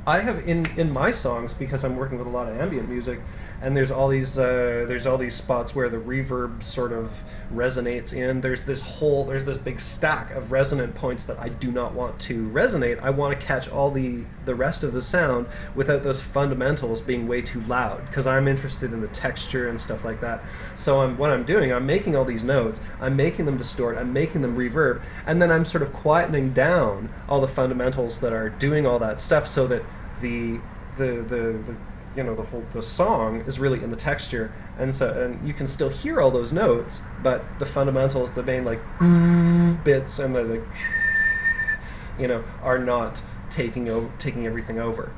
I have in my songs, because I'm working with a lot of ambient music, and there's all these spots where the reverb sort of resonates in. There's this big stack of resonant points that I do not want to resonate. I want to catch all the rest of the sound without those fundamentals being way too loud, because I'm interested in the texture and stuff like that. So what I'm doing, I'm making all these notes, I'm making them distort, I'm making them reverb, and then I'm sort of quietening down all the fundamentals that are doing all that stuff, so that the song is really in the texture, and you can still hear all those notes, but the fundamentals, the main bits and the are not taking everything over.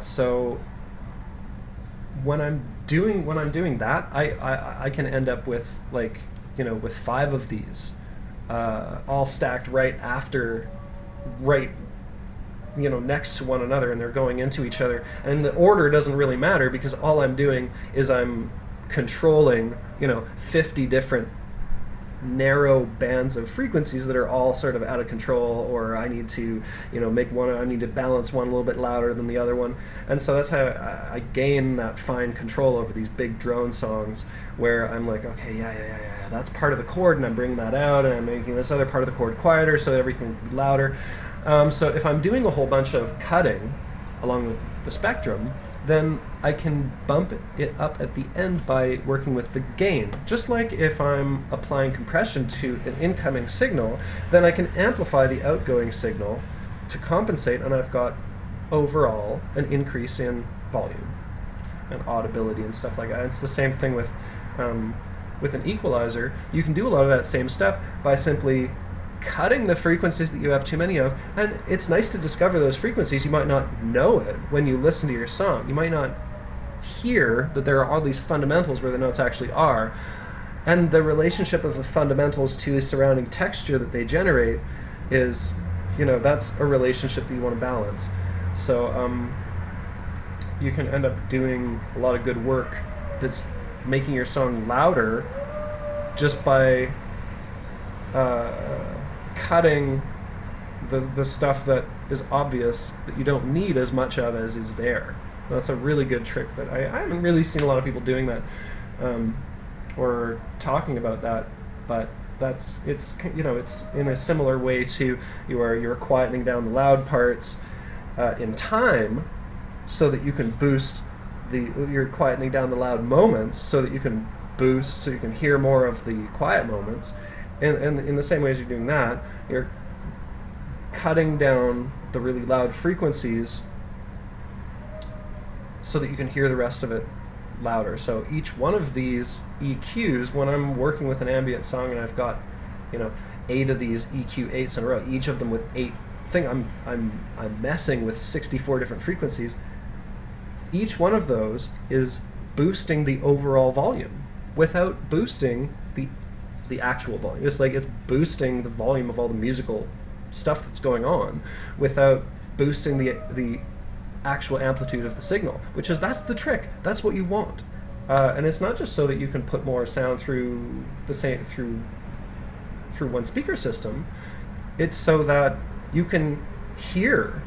So when I'm doing that, I can end up with with 5 of these all stacked right next to one another, and they're going into each other, and the order doesn't really matter, because all I'm doing is I'm controlling 50 different narrow bands of frequencies that are all sort of out of control, or I need to I need to balance one a little bit louder than the other one, and so that's how I gain that fine control over these big drone songs, where I'm like, okay, yeah, that's part of the chord, and I'm bringing that out, and I'm making this other part of the chord quieter so that everything can be louder. So if I'm doing a whole bunch of cutting along the spectrum, then I can bump it up at the end by working with the gain. Just like if I'm applying compression to an incoming signal, then I can amplify the outgoing signal to compensate, and I've got overall an increase in volume and audibility and stuff like that. It's the same thing with an equalizer. You can do a lot of that same stuff by simply cutting the frequencies that you have too many of, and it's nice to discover those frequencies. You might not know it when you listen to your song. You might not hear that there are all these fundamentals where the notes actually are, and the relationship of the fundamentals to the surrounding texture that they generate is, that's a relationship that you want to balance. So you can end up doing a lot of good work that's making your song louder just by cutting the stuff that is obvious that you don't need as much of as is there. That's a really good trick that I haven't really seen a lot of people doing that or talking about that, but it's in a similar way to you're quietening down the loud parts in time so that you can boost you're quietening down the loud moments so that you can boost, so you can hear more of the quiet moments. And in the same way as you're doing that, you're cutting down the really loud frequencies so that you can hear the rest of it louder. So each one of these EQs, when I'm working with an ambient song and I've got, 8 of these EQ 8s in a row, each of them with 8 I'm messing with 64 different frequencies. Each one of those is boosting the overall volume without boosting the actual volume. It's like it's boosting the volume of all the musical stuff that's going on without boosting the actual amplitude of the signal, that's the trick. That's what you want. And it's not just so that you can put more sound through one speaker system. It's so that you can hear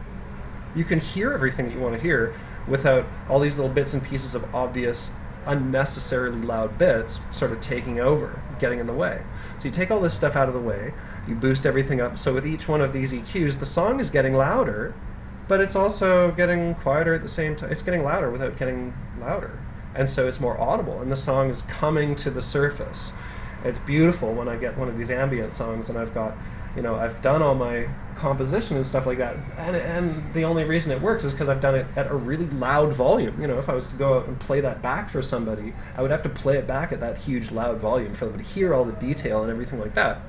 everything that you want to hear without all these little bits and pieces of obvious, unnecessarily loud bits sort of taking over, getting in the way. So you take all this stuff out of the way, you boost everything up. So with each one of these EQs, the song is getting louder, but it's also getting quieter at the same time. It's getting louder without getting louder. And so it's more audible, and the song is coming to the surface. It's beautiful when I get one of these ambient songs and I've got, I've done all my composition and stuff like that, and the only reason it works is because I've done it at a really loud volume. If I was to go out and play that back for somebody, I would have to play it back at that huge loud volume for them to hear all the detail and everything like that.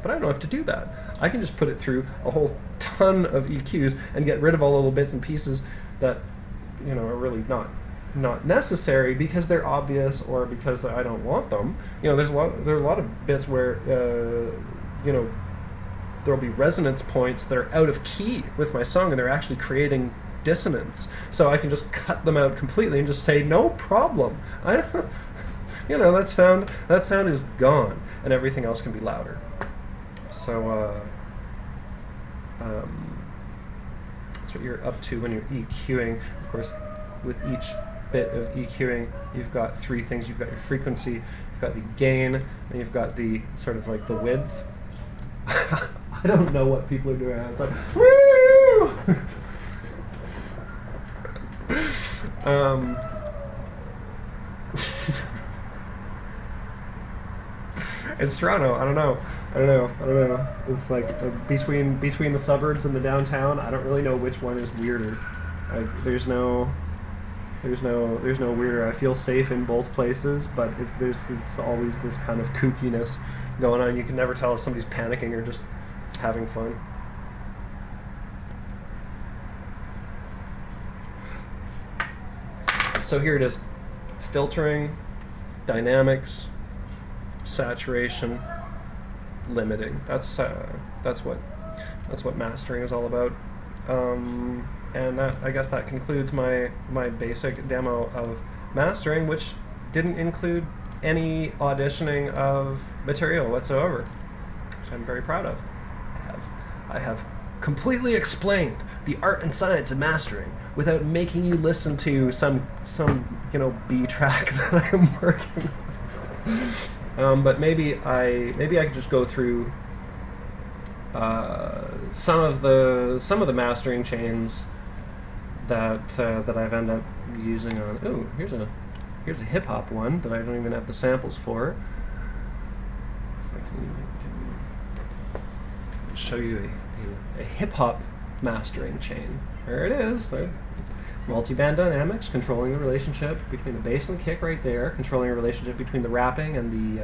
But I don't have to do that. I can just put it through a whole ton of EQs and get rid of all the little bits and pieces that, are really not necessary because they're obvious or because I don't want them. There's a lot of bits where, there'll be resonance points that are out of key with my song and they're actually creating dissonance. So I can just cut them out completely and just say, no problem. That sound is gone and everything else can be louder. So that's what you're up to when you're EQing. Of course, with each bit of EQing, you've got 3 things. You've got your frequency, you've got the gain, and you've got the sort of like the width. I don't know what people are doing. It's like, woo! It's Toronto. I don't know. It's like between the suburbs and the downtown. I don't really know which one is weirder. There's no weirder. I feel safe in both places, but it's always this kind of kookiness going on. You can never tell if somebody's panicking or just having fun. So here it is: filtering, dynamics, saturation, limiting. That's what mastering is all about. And I guess that concludes my basic demo of mastering, which didn't include any auditioning of material whatsoever, which I'm very proud of. I have completely explained the art and science of mastering without making you listen to some B track that I'm working on. But maybe I could just go through some of the mastering chains that I've ended up using on. Oh, here's a hip hop one that I don't even have the samples for. So I can show you a hip hop mastering chain. There it is. There. Multi-band dynamics, controlling the relationship between the bass and the kick right there, controlling the relationship between the rapping and the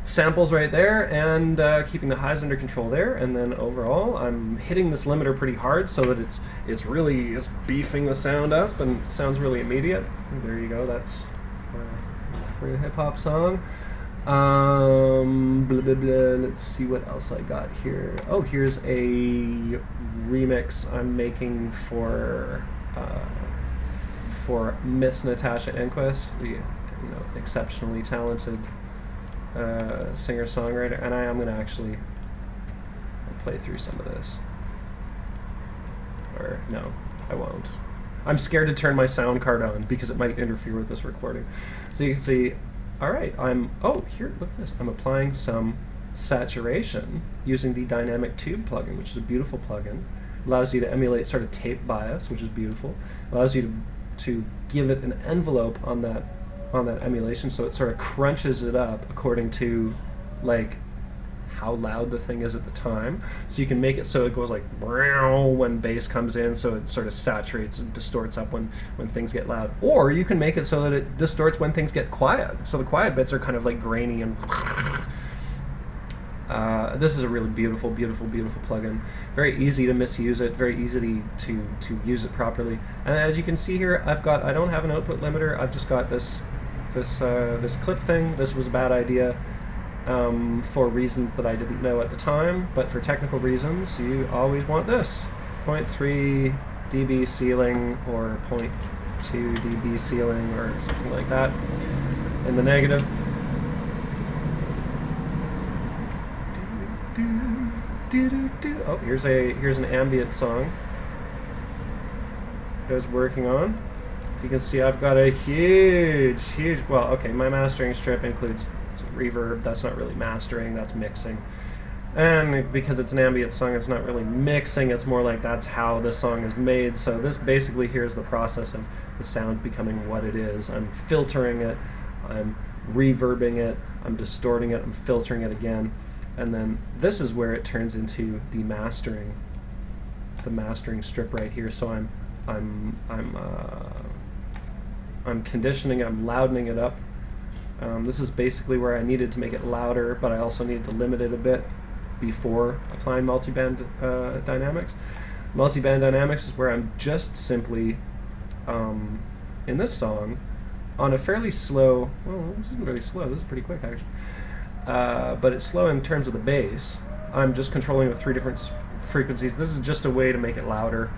samples right there, and keeping the highs under control there. And then overall, I'm hitting this limiter pretty hard so that it's really beefing the sound up and it sounds really immediate. And there you go. That's for a hip hop song. Blah, blah, blah. Let's see what else I got here. Oh, here's a remix I'm making for Miss Natasha Enquist, the exceptionally talented singer-songwriter, and I am going to actually play through some of this. Or no, I won't. I'm scared to turn my sound card on because it might interfere with this recording. So you can see. All right, here, look at this. I'm applying some saturation using the Dynamic Tube plugin, which is a beautiful plugin. Allows you to emulate sort of tape bias, which is beautiful. Allows you to give it an envelope on that emulation, so it sort of crunches it up according to like how loud the thing is at the time. So you can make it so it goes like when bass comes in, so it sort of saturates and distorts up when things get loud. Or you can make it so that it distorts when things get quiet. So the quiet bits are kind of like grainy and this is a really beautiful, beautiful, beautiful plugin. Very easy to misuse it, very easy to use it properly. And as you can see here, I don't have an output limiter, I've just got this clip thing. This was a bad idea. For reasons that I didn't know at the time, but for technical reasons, you always want this. 0.3 dB ceiling or 0.2 dB ceiling or something like that in the negative. Oh, here's an ambient song I was working on. If you can see, I've got a huge, well, okay, my mastering strip includes reverb. That's not really mastering, that's mixing. And because it's an ambient song, it's not really mixing, it's more like that's how the song is made. So this basically here's the process of the sound becoming what it is. I'm filtering it, I'm reverbing it, I'm distorting it, I'm filtering it again. And then this is where it turns into the mastering strip right here. So I'm conditioning, I'm loudening it up. This is basically where I needed to make it louder, but I also needed to limit it a bit before applying multiband dynamics. Multiband dynamics is where I'm just simply, in this song, on a fairly slow, well, this isn't very slow, this is pretty quick actually, but it's slow in terms of the bass. I'm just controlling with 3 different frequencies. This is just a way to make it louder.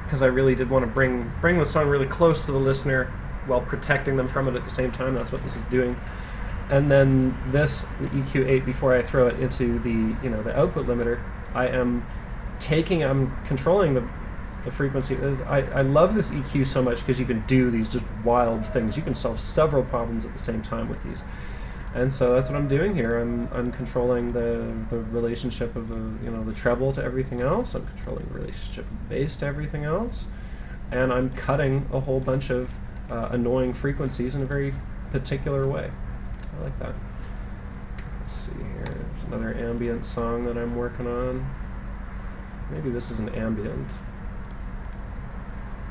Because I really did want to bring the song really close to the listener while protecting them from it at the same time. That's what this is doing. And then this, the EQ8, before I throw it into the the output limiter, I'm controlling the frequency. I love this EQ so much because you can do these just wild things. You can solve several problems at the same time with these. And so that's what I'm doing here. I'm controlling the relationship of the treble to everything else. I'm controlling the relationship of the bass to everything else, and I'm cutting a whole bunch of annoying frequencies in a very particular way. I like that. Let's see here. There's another ambient song that I'm working on. Maybe this isn't ambient.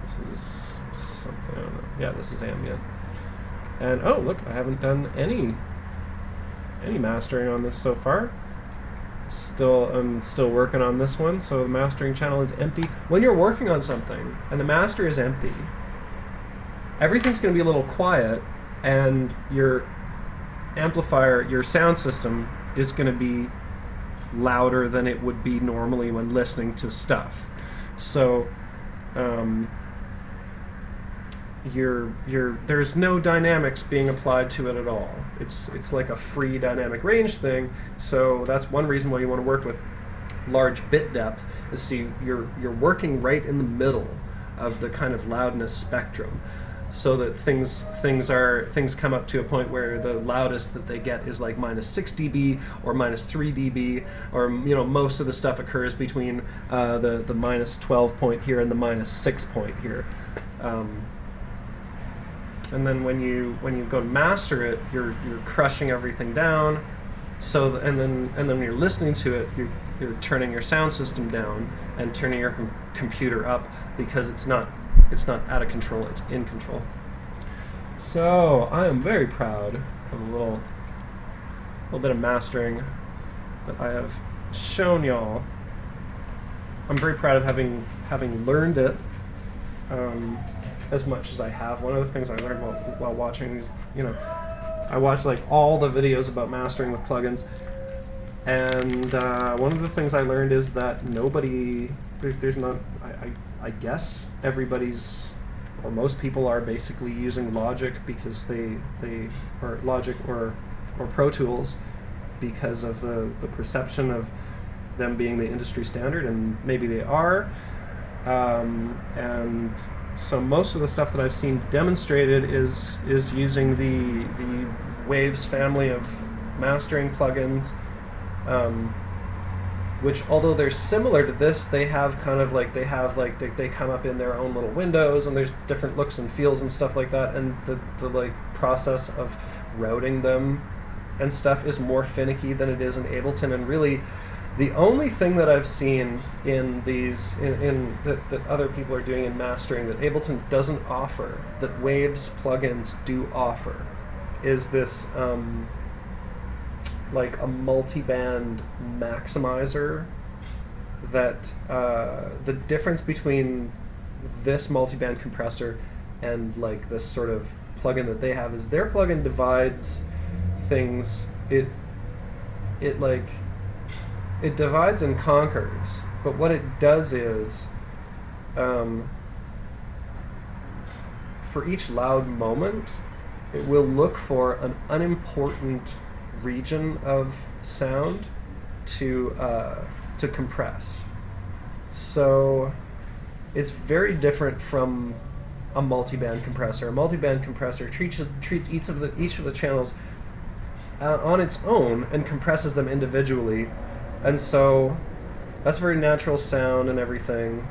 This is something, I don't know. Yeah, this is ambient. And oh, look, I haven't done any mastering on this so far. I'm still working on this one, so the mastering channel is empty. When you're working on something and the master is empty, everything's going to be a little quiet, and your amplifier, your sound system, is going to be louder than it would be normally when listening to stuff. So there's no dynamics being applied to it at all. It's like a free dynamic range thing. So that's one reason why you want to work with large bit depth, is so you're working right in the middle of the kind of loudness spectrum, so that things come up to a point where the loudest that they get is like -6 dB or -3 dB, or most of the stuff occurs between the -12 point here and the -6 point here. And then when you go to master it, you're crushing everything down. So and then when you're listening to it, you're turning your sound system down and turning your computer up, because it's not out of control, it's in control. So I am very proud of a little bit of mastering that I have shown y'all. I'm very proud of having learned it as much as I have. One of the things I learned while watching these, I watched like all the videos about mastering with plugins, and one of the things I learned is that there's not, I guess everybody's, or most people are basically using Logic because or Logic or Pro Tools because of the perception of them being the industry standard, and maybe they are. And so most of the stuff that I've seen demonstrated is using the Waves family of mastering plugins. which although they're similar to this, they have kind of like they come up in their own little windows, and there's different looks and feels and stuff like that, and the like process of routing them and stuff is more finicky than it is in Ableton. And really the only thing that I've seen in these in that other people are doing in mastering that Ableton doesn't offer, that Waves plugins do offer, is this like a multi-band maximizer. That the difference between this multi-band compressor and like this sort of plugin that they have is their plugin divides things. It divides and conquers, but what it does is for each loud moment it will look for an unimportant region of sound to compress. So it's very different from a multi-band compressor. A multi-band compressor treats each of the channels on its own and compresses them individually, and so that's a very natural sound and everything.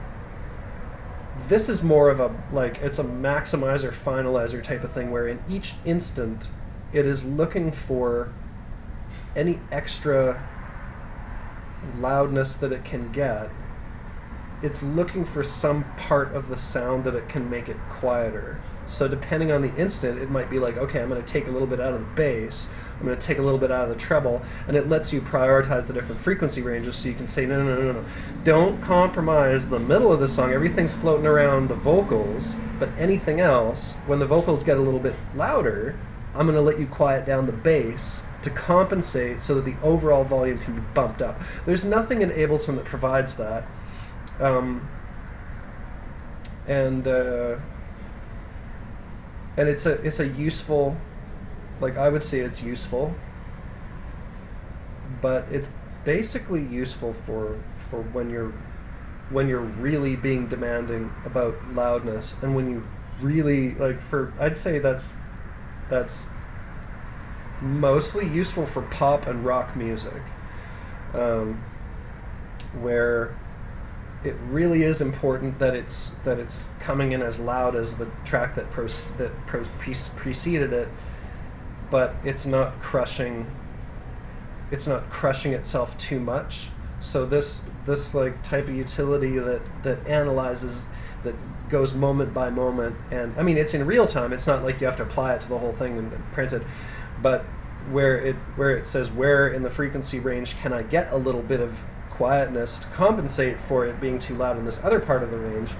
This is more of a it's a maximizer finalizer type of thing, where in each instant it is looking for any extra loudness that it can get. It's looking for some part of the sound that it can make it quieter. So depending on the instant, it might be like, okay, I'm going to take a little bit out of the bass, I'm going to take a little bit out of the treble, and it lets you prioritize the different frequency ranges, so you can say, no. Don't compromise the middle of the song. Everything's floating around the vocals, but anything else, when the vocals get a little bit louder, I'm going to let you quiet down the bass to compensate so that the overall volume can be bumped up. There's nothing in Ableton that provides that. And it's a useful, I would say it's useful, but it's basically useful for when you're really being demanding about loudness, and when you really I'd say that's mostly useful for pop and rock music, where it really is important that it's coming in as loud as the track that preceded it, but it's not crushing itself too much. So this type of utility that analyzes, that goes moment by moment, and I mean it's in real time. It's not like you have to apply it to the whole thing and print it, but where it says where in the frequency range can I get a little bit of quietness to compensate for it being too loud in this other part of the range.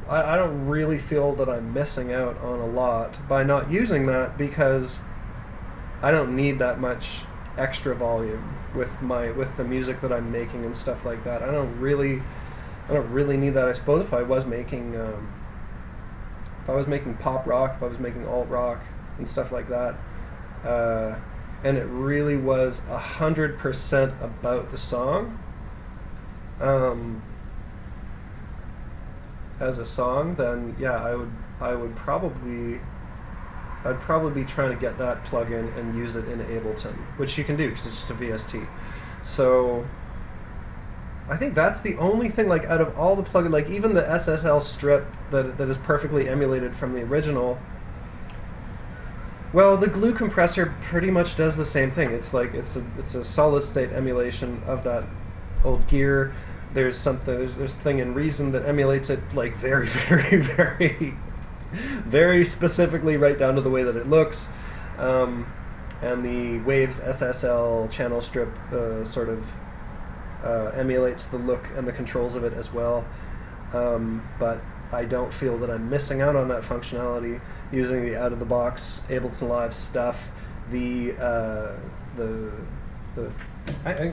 I don't really feel that I'm missing out on a lot by not using that, because I don't need that much extra volume with the music that I'm making and stuff like that. I don't really need that. I suppose if I was making pop rock, if I was making alt rock and stuff like that, and it really was 100% about the song, as a song, then yeah, I'd probably be trying to get that plugin and use it in Ableton, which you can do because it's just a VST. So I think that's the only thing, out of all the plugins, even the SSL strip that is perfectly emulated from the original. Well, the glue compressor pretty much does the same thing. It's a solid state emulation of that old gear. There's a thing in Reason that emulates it very, very, very, very specifically, right down to the way that it looks. And the Waves SSL channel strip emulates the look and the controls of it as well, but I don't feel that I'm missing out on that functionality using the out-of-the-box Ableton Live stuff. You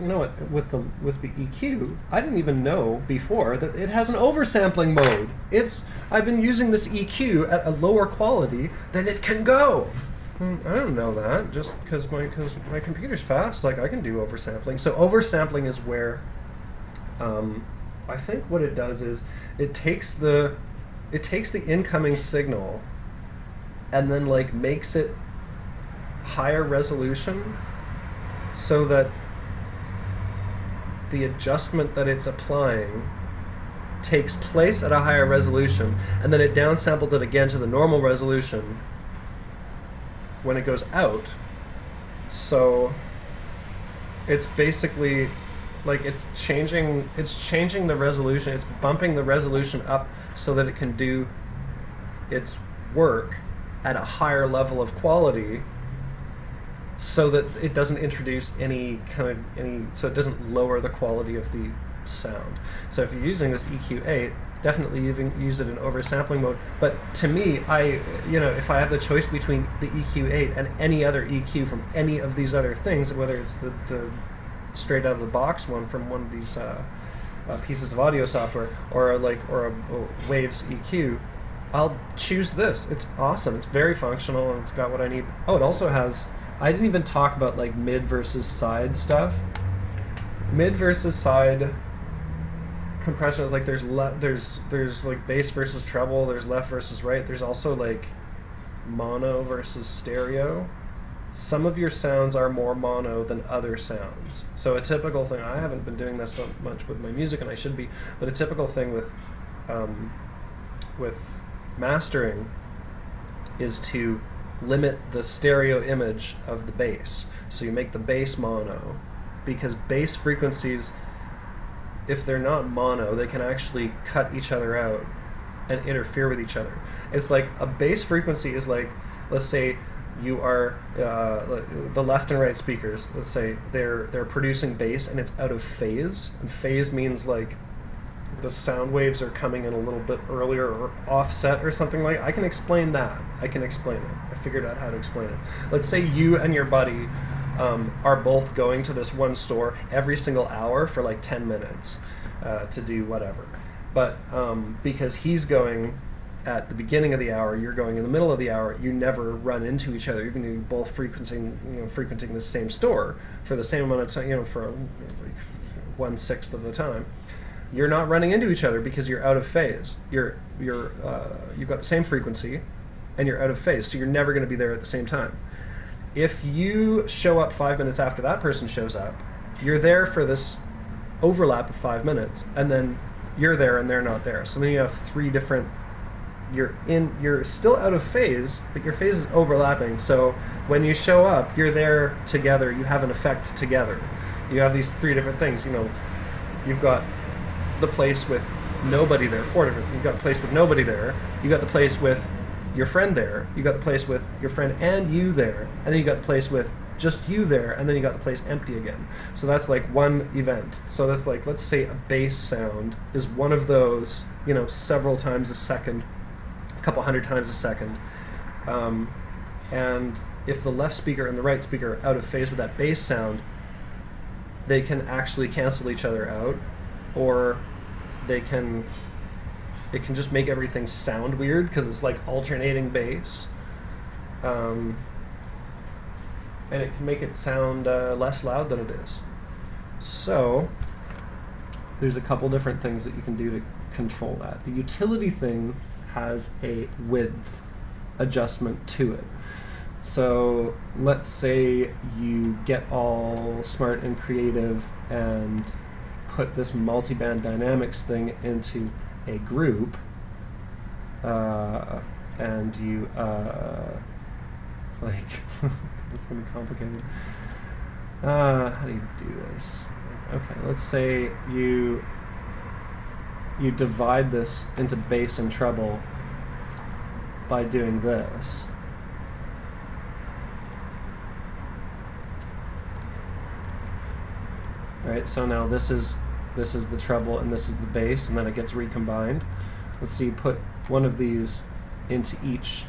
know what, with the EQ, I didn't even know before that it has an oversampling mode. I've been using this EQ at a lower quality than it can go. I don't know that, just because my computer's fast, I can do oversampling. So oversampling is where I think what it does is it takes the incoming signal and then like makes it higher resolution so that the adjustment that it's applying takes place at a higher resolution, and then it downsamples it again to the normal resolution when it goes out. So it's basically like it's changing the resolution, it's bumping the resolution up so that it can do its work at a higher level of quality, so that it doesn't introduce so it doesn't lower the quality of the sound. So if you're using this EQ8, definitely use it in oversampling mode. But to me, if I have the choice between the EQ8 and any other EQ from any of these other things, whether it's the straight out of the box one from one of these pieces of audio software, or a Waves EQ, I'll choose this. It's awesome. It's very functional, and it's got what I need. Oh, it also has. I didn't even talk about like mid versus side stuff. Mid versus side compression is like there's like bass versus treble. There's left versus right. There's also like mono versus stereo. Some of your sounds are more mono than other sounds. So a typical thing, I haven't been doing this so much with my music, and I should be, but a typical thing with mastering is to limit the stereo image of the bass. So you make the bass mono, because bass frequencies, if they're not mono, they can actually cut each other out and interfere with each other. It's like a bass frequency is like, let's say you are the left and right speakers, let's say they're producing bass and it's out of phase, and phase means like the sound waves are coming in a little bit earlier or offset or something like. I can explain that. I can explain it. I figured out how to explain it. Let's say you and your buddy are both going to this one store every single hour for like 10 minutes to do whatever. But because he's going at the beginning of the hour, you're going in the middle of the hour, you never run into each other, even though you're both frequenting the same store for the same amount of time, for like 1/6 of the time. You're not running into each other because you're out of phase. You've got the same frequency, and you're out of phase, so you're never going to be there at the same time. If you show up 5 minutes after that person shows up, you're there for this overlap of 5 minutes, and then you're there and they're not there. So then you have three different. You're still out of phase, but your phase is overlapping. So when you show up, you're there together. You have an effect together. You have these three different things. You've got the place with nobody there, four different. You've got the place with nobody there. You got the place with your friend there. You got the place with your friend and you there, and then you got the place with just you there, and then you got the place empty again. So that's like one event. So that's like, let's say a bass sound is one of those, several times a second, a couple hundred times a second, and if the left speaker and the right speaker are out of phase with that bass sound, they can actually cancel each other out, or it can just make everything sound weird because it's like alternating bass, and it can make it sound less loud than it is. So there's a couple different things that you can do to control that. The utility thing has a width adjustment to it. So let's say you get all smart and creative and put this multiband dynamics thing into a group, and you it's gonna be complicated. How do you do this? Okay, let's say you divide this into bass and treble by doing this. Alright, so now this is the treble and this is the bass, and then it gets recombined. Let's see, put one of these into each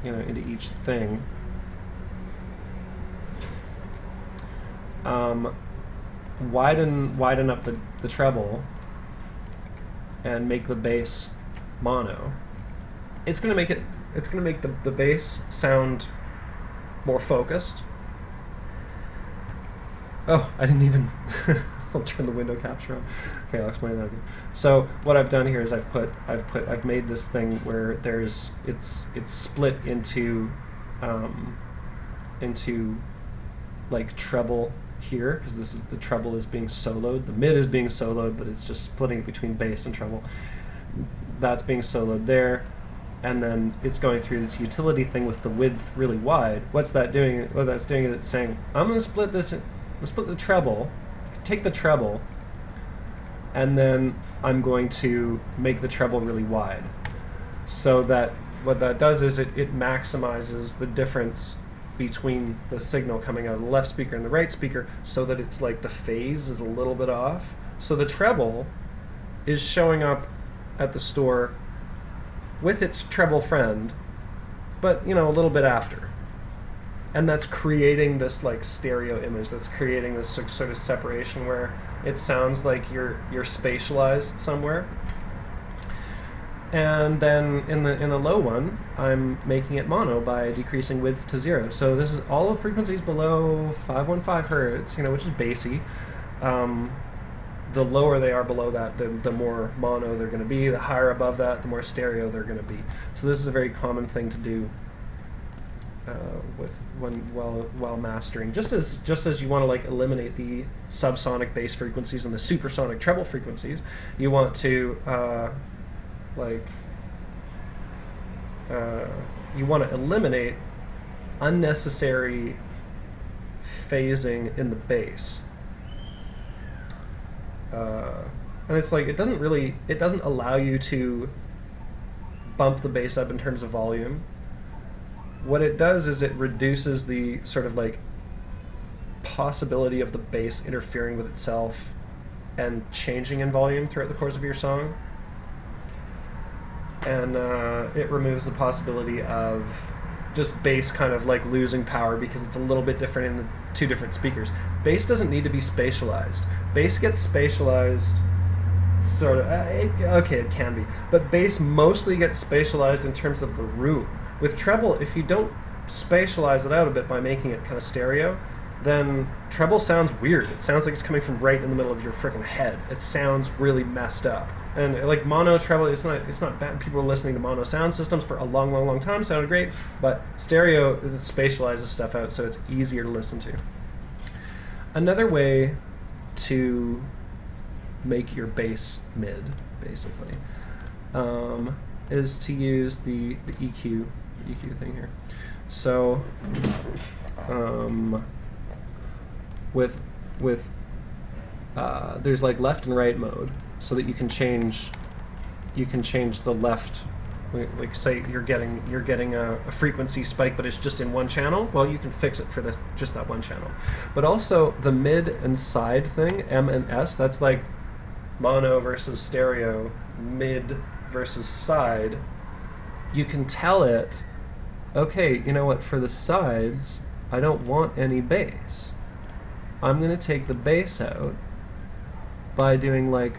thing. Widen up the treble and make the bass mono. It's gonna make the bass sound more focused. Oh, I didn't even I'll turn the window capture on. Okay, I'll explain that again. So what I've done here is I've made this thing where it's split into like treble here, because this is the treble is being soloed, the mid is being soloed, but it's just splitting it between bass and treble. That's being soloed there, and then it's going through this utility thing with the width really wide. What's that doing? What that's doing is it's saying, I'm going to split this, I'm going to split the treble, take the treble, and then I'm going to make the treble really wide. So that what that does is it maximizes the difference between the signal coming out of the left speaker and the right speaker, so that it's like the phase is a little bit off. So the treble is showing up at the store with its treble friend, but a little bit after. And that's creating this like stereo image, that's creating this sort of separation where it sounds like you're spatialized somewhere. And then in the low one, I'm making it mono by decreasing width to 0. So this is all the frequencies below 515 hertz, which is bassy. The lower they are below that, the more mono they're going to be. The higher above that, the more stereo they're going to be. So this is a very common thing to do while mastering. Just as you want to like eliminate the subsonic bass frequencies and the supersonic treble frequencies, you want to you want to eliminate unnecessary phasing in the bass. And it's like it doesn't allow you to bump the bass up in terms of volume. What it does is it reduces the sort of like possibility of the bass interfering with itself and changing in volume throughout the course of your song. And it removes the possibility of just bass kind of like losing power because it's a little bit different in the two different speakers. Bass doesn't need to be spatialized. Bass gets spatialized sort of, it can be, but bass mostly gets spatialized in terms of the room. With treble, if you don't spatialize it out a bit by making it kind of stereo, then treble sounds weird. It sounds like it's coming from right in the middle of your freaking head. It sounds really messed up. And like mono treble, it's not bad. People were listening to mono sound systems for a long time, sounded great, but stereo, it spatializes stuff out, so it's easier to listen to. Another way to make your bass mid, basically, is to use the EQ thing here. So there's like left and right mode, so that you can change the left. Like say you're getting a frequency spike, but it's just in one channel. Well, you can fix it for just that one channel. But also the mid and side thing, M and S, that's like mono versus stereo, mid versus side. You can tell it, okay, you know what, for the sides, I don't want any bass. I'm going to take the bass out by doing like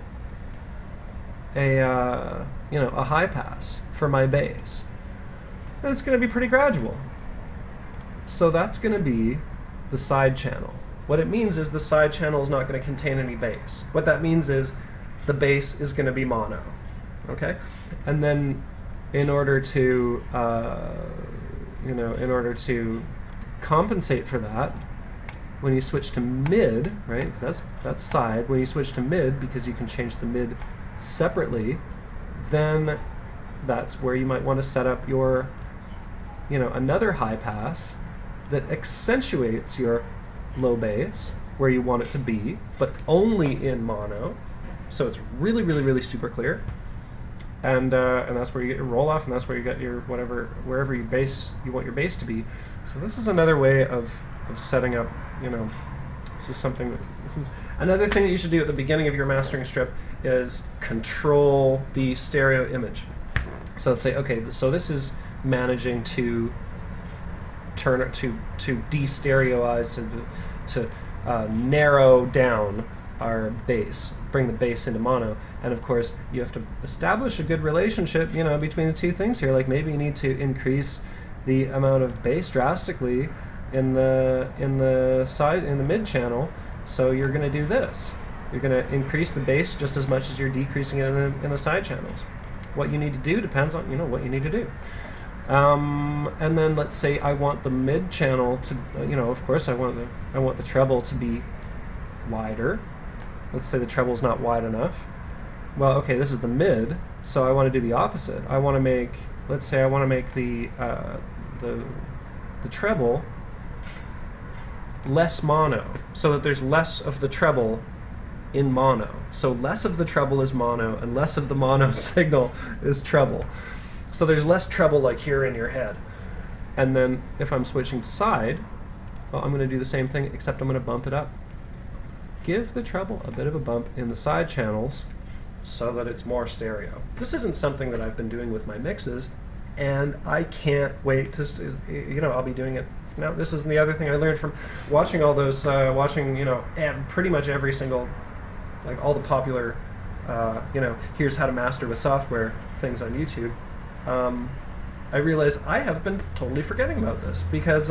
a high pass for my bass. And it's going to be pretty gradual. So that's going to be the side channel. What it means is the side channel is not going to contain any bass. What that means is the bass is going to be mono. Okay? And then in order to compensate for that, when you switch to mid, right? 'Cause that's side. When you switch to mid, because you can change the mid separately, then that's where you might want to set up your, another high pass that accentuates your low bass where you want it to be, but only in mono, so it's really, really, really super clear. And that's where you get your roll off, and that's where you get your wherever you want your bass to be. So this is another way of setting up. This is another thing that you should do at the beginning of your mastering strip is control the stereo image. So let's say, okay, so this is managing to turn it to de-stereoize, to narrow down our bass, bring the bass into mono. And of course, you have to establish a good relationship, between the two things here. Like maybe you need to increase the amount of bass drastically in the mid channel. So you're going to do this. You're going to increase the bass just as much as you're decreasing it in the side channels. What you need to do depends on, you know, what you need to do. And then let's say I want the mid channel to, you know, of course I want the treble to be wider. Let's say the treble's not wide enough. Well, okay, this is the mid, so I want to do the opposite. I want to make, let's say I want to make the treble less mono, so that there's less of the treble in mono. So less of the treble is mono, and less of the mono signal is treble. So there's less treble like here in your head. And then if I'm switching to side, well, I'm going to do the same thing, except I'm going to bump it up. Give the treble a bit of a bump in the side channels so that it's more stereo. This isn't something that I've been doing with my mixes, and I can't wait to, you know, I'll be doing it now. This is the other thing I learned from watching all those, watching, you know, pretty much every single, like all the popular, you know, here's how to master with software things on YouTube. I realized I have been totally forgetting about this, because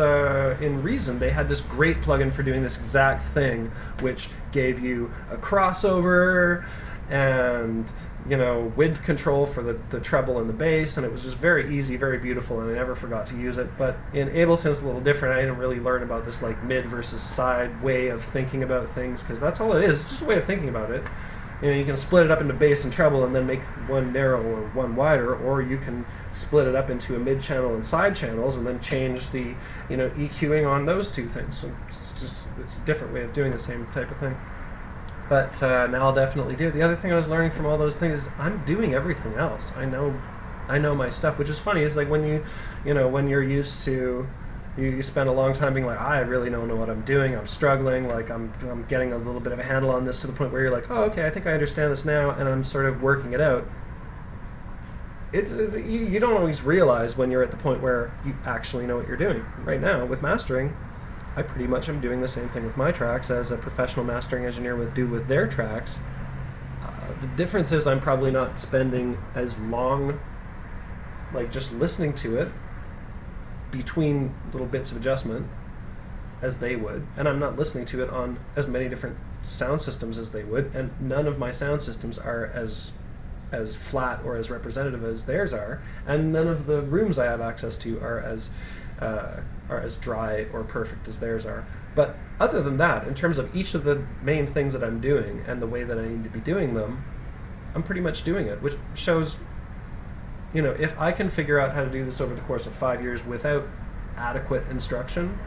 in Reason they had this great plugin for doing this exact thing, which gave you a crossover and, you know, width control for the treble and the bass, and it was just very easy, very beautiful, and I never forgot to use it. But in Ableton it's a little different. I didn't really learn about this like mid versus side way of thinking about things, because that's all it is. It's just a way of thinking about it. You know, you can split it up into bass and treble and then make one narrow or one wider, or you can split it up into a mid channel and side channels and then change the, you know, EQing on those two things. So it's a different way of doing the same type of thing. But now I'll definitely do it. The other thing I was learning from all those things is I'm doing everything else. I know my stuff, which is funny. Is like when you know, when you're used to, you spend a long time being like, I really don't know what I'm doing, I'm struggling, like I'm getting a little bit of a handle on this, to the point where you're like, oh, okay, I think I understand this now, and I'm sort of working it out. You don't always realize when you're at the point where you actually know what you're doing. Right now, with mastering, I pretty much am doing the same thing with my tracks as a professional mastering engineer would do with their tracks. The difference is I'm probably not spending as long, like, just listening to it between little bits of adjustment as they would, and I'm not listening to it on as many different sound systems as they would, and none of my sound systems are as flat or as representative as theirs are, and none of the rooms I have access to are as dry or perfect as theirs are. But other than that, in terms of each of the main things that I'm doing and the way that I need to be doing them, I'm pretty much doing it, which shows, you know, if I can figure out how to do this over the course of 5 years without adequate instruction,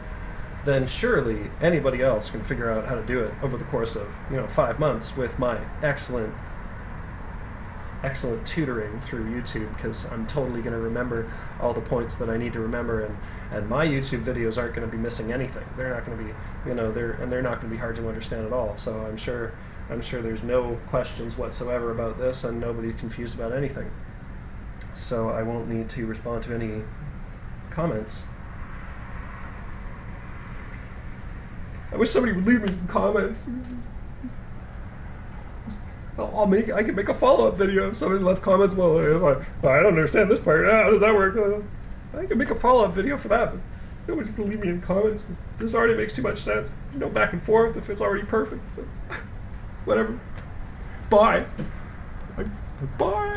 then surely anybody else can figure out how to do it over the course of, you know, 5 months with my excellent tutoring through YouTube, because I'm totally going to remember all the points that I need to remember, and my YouTube videos aren't going to be missing anything. They're not going to be, you know, they're not going to be hard to understand at all. So I'm sure there's no questions whatsoever about this, and nobody's confused about anything. So I won't need to respond to any comments. I wish somebody would leave me some comments. I can make a follow-up video if somebody left comments. Well, I don't understand this part. How does that work? I can make a follow-up video for that, but nobody's going to leave me in comments. This already makes too much sense. There's no back and forth if it's already perfect. So, whatever. Bye. Bye.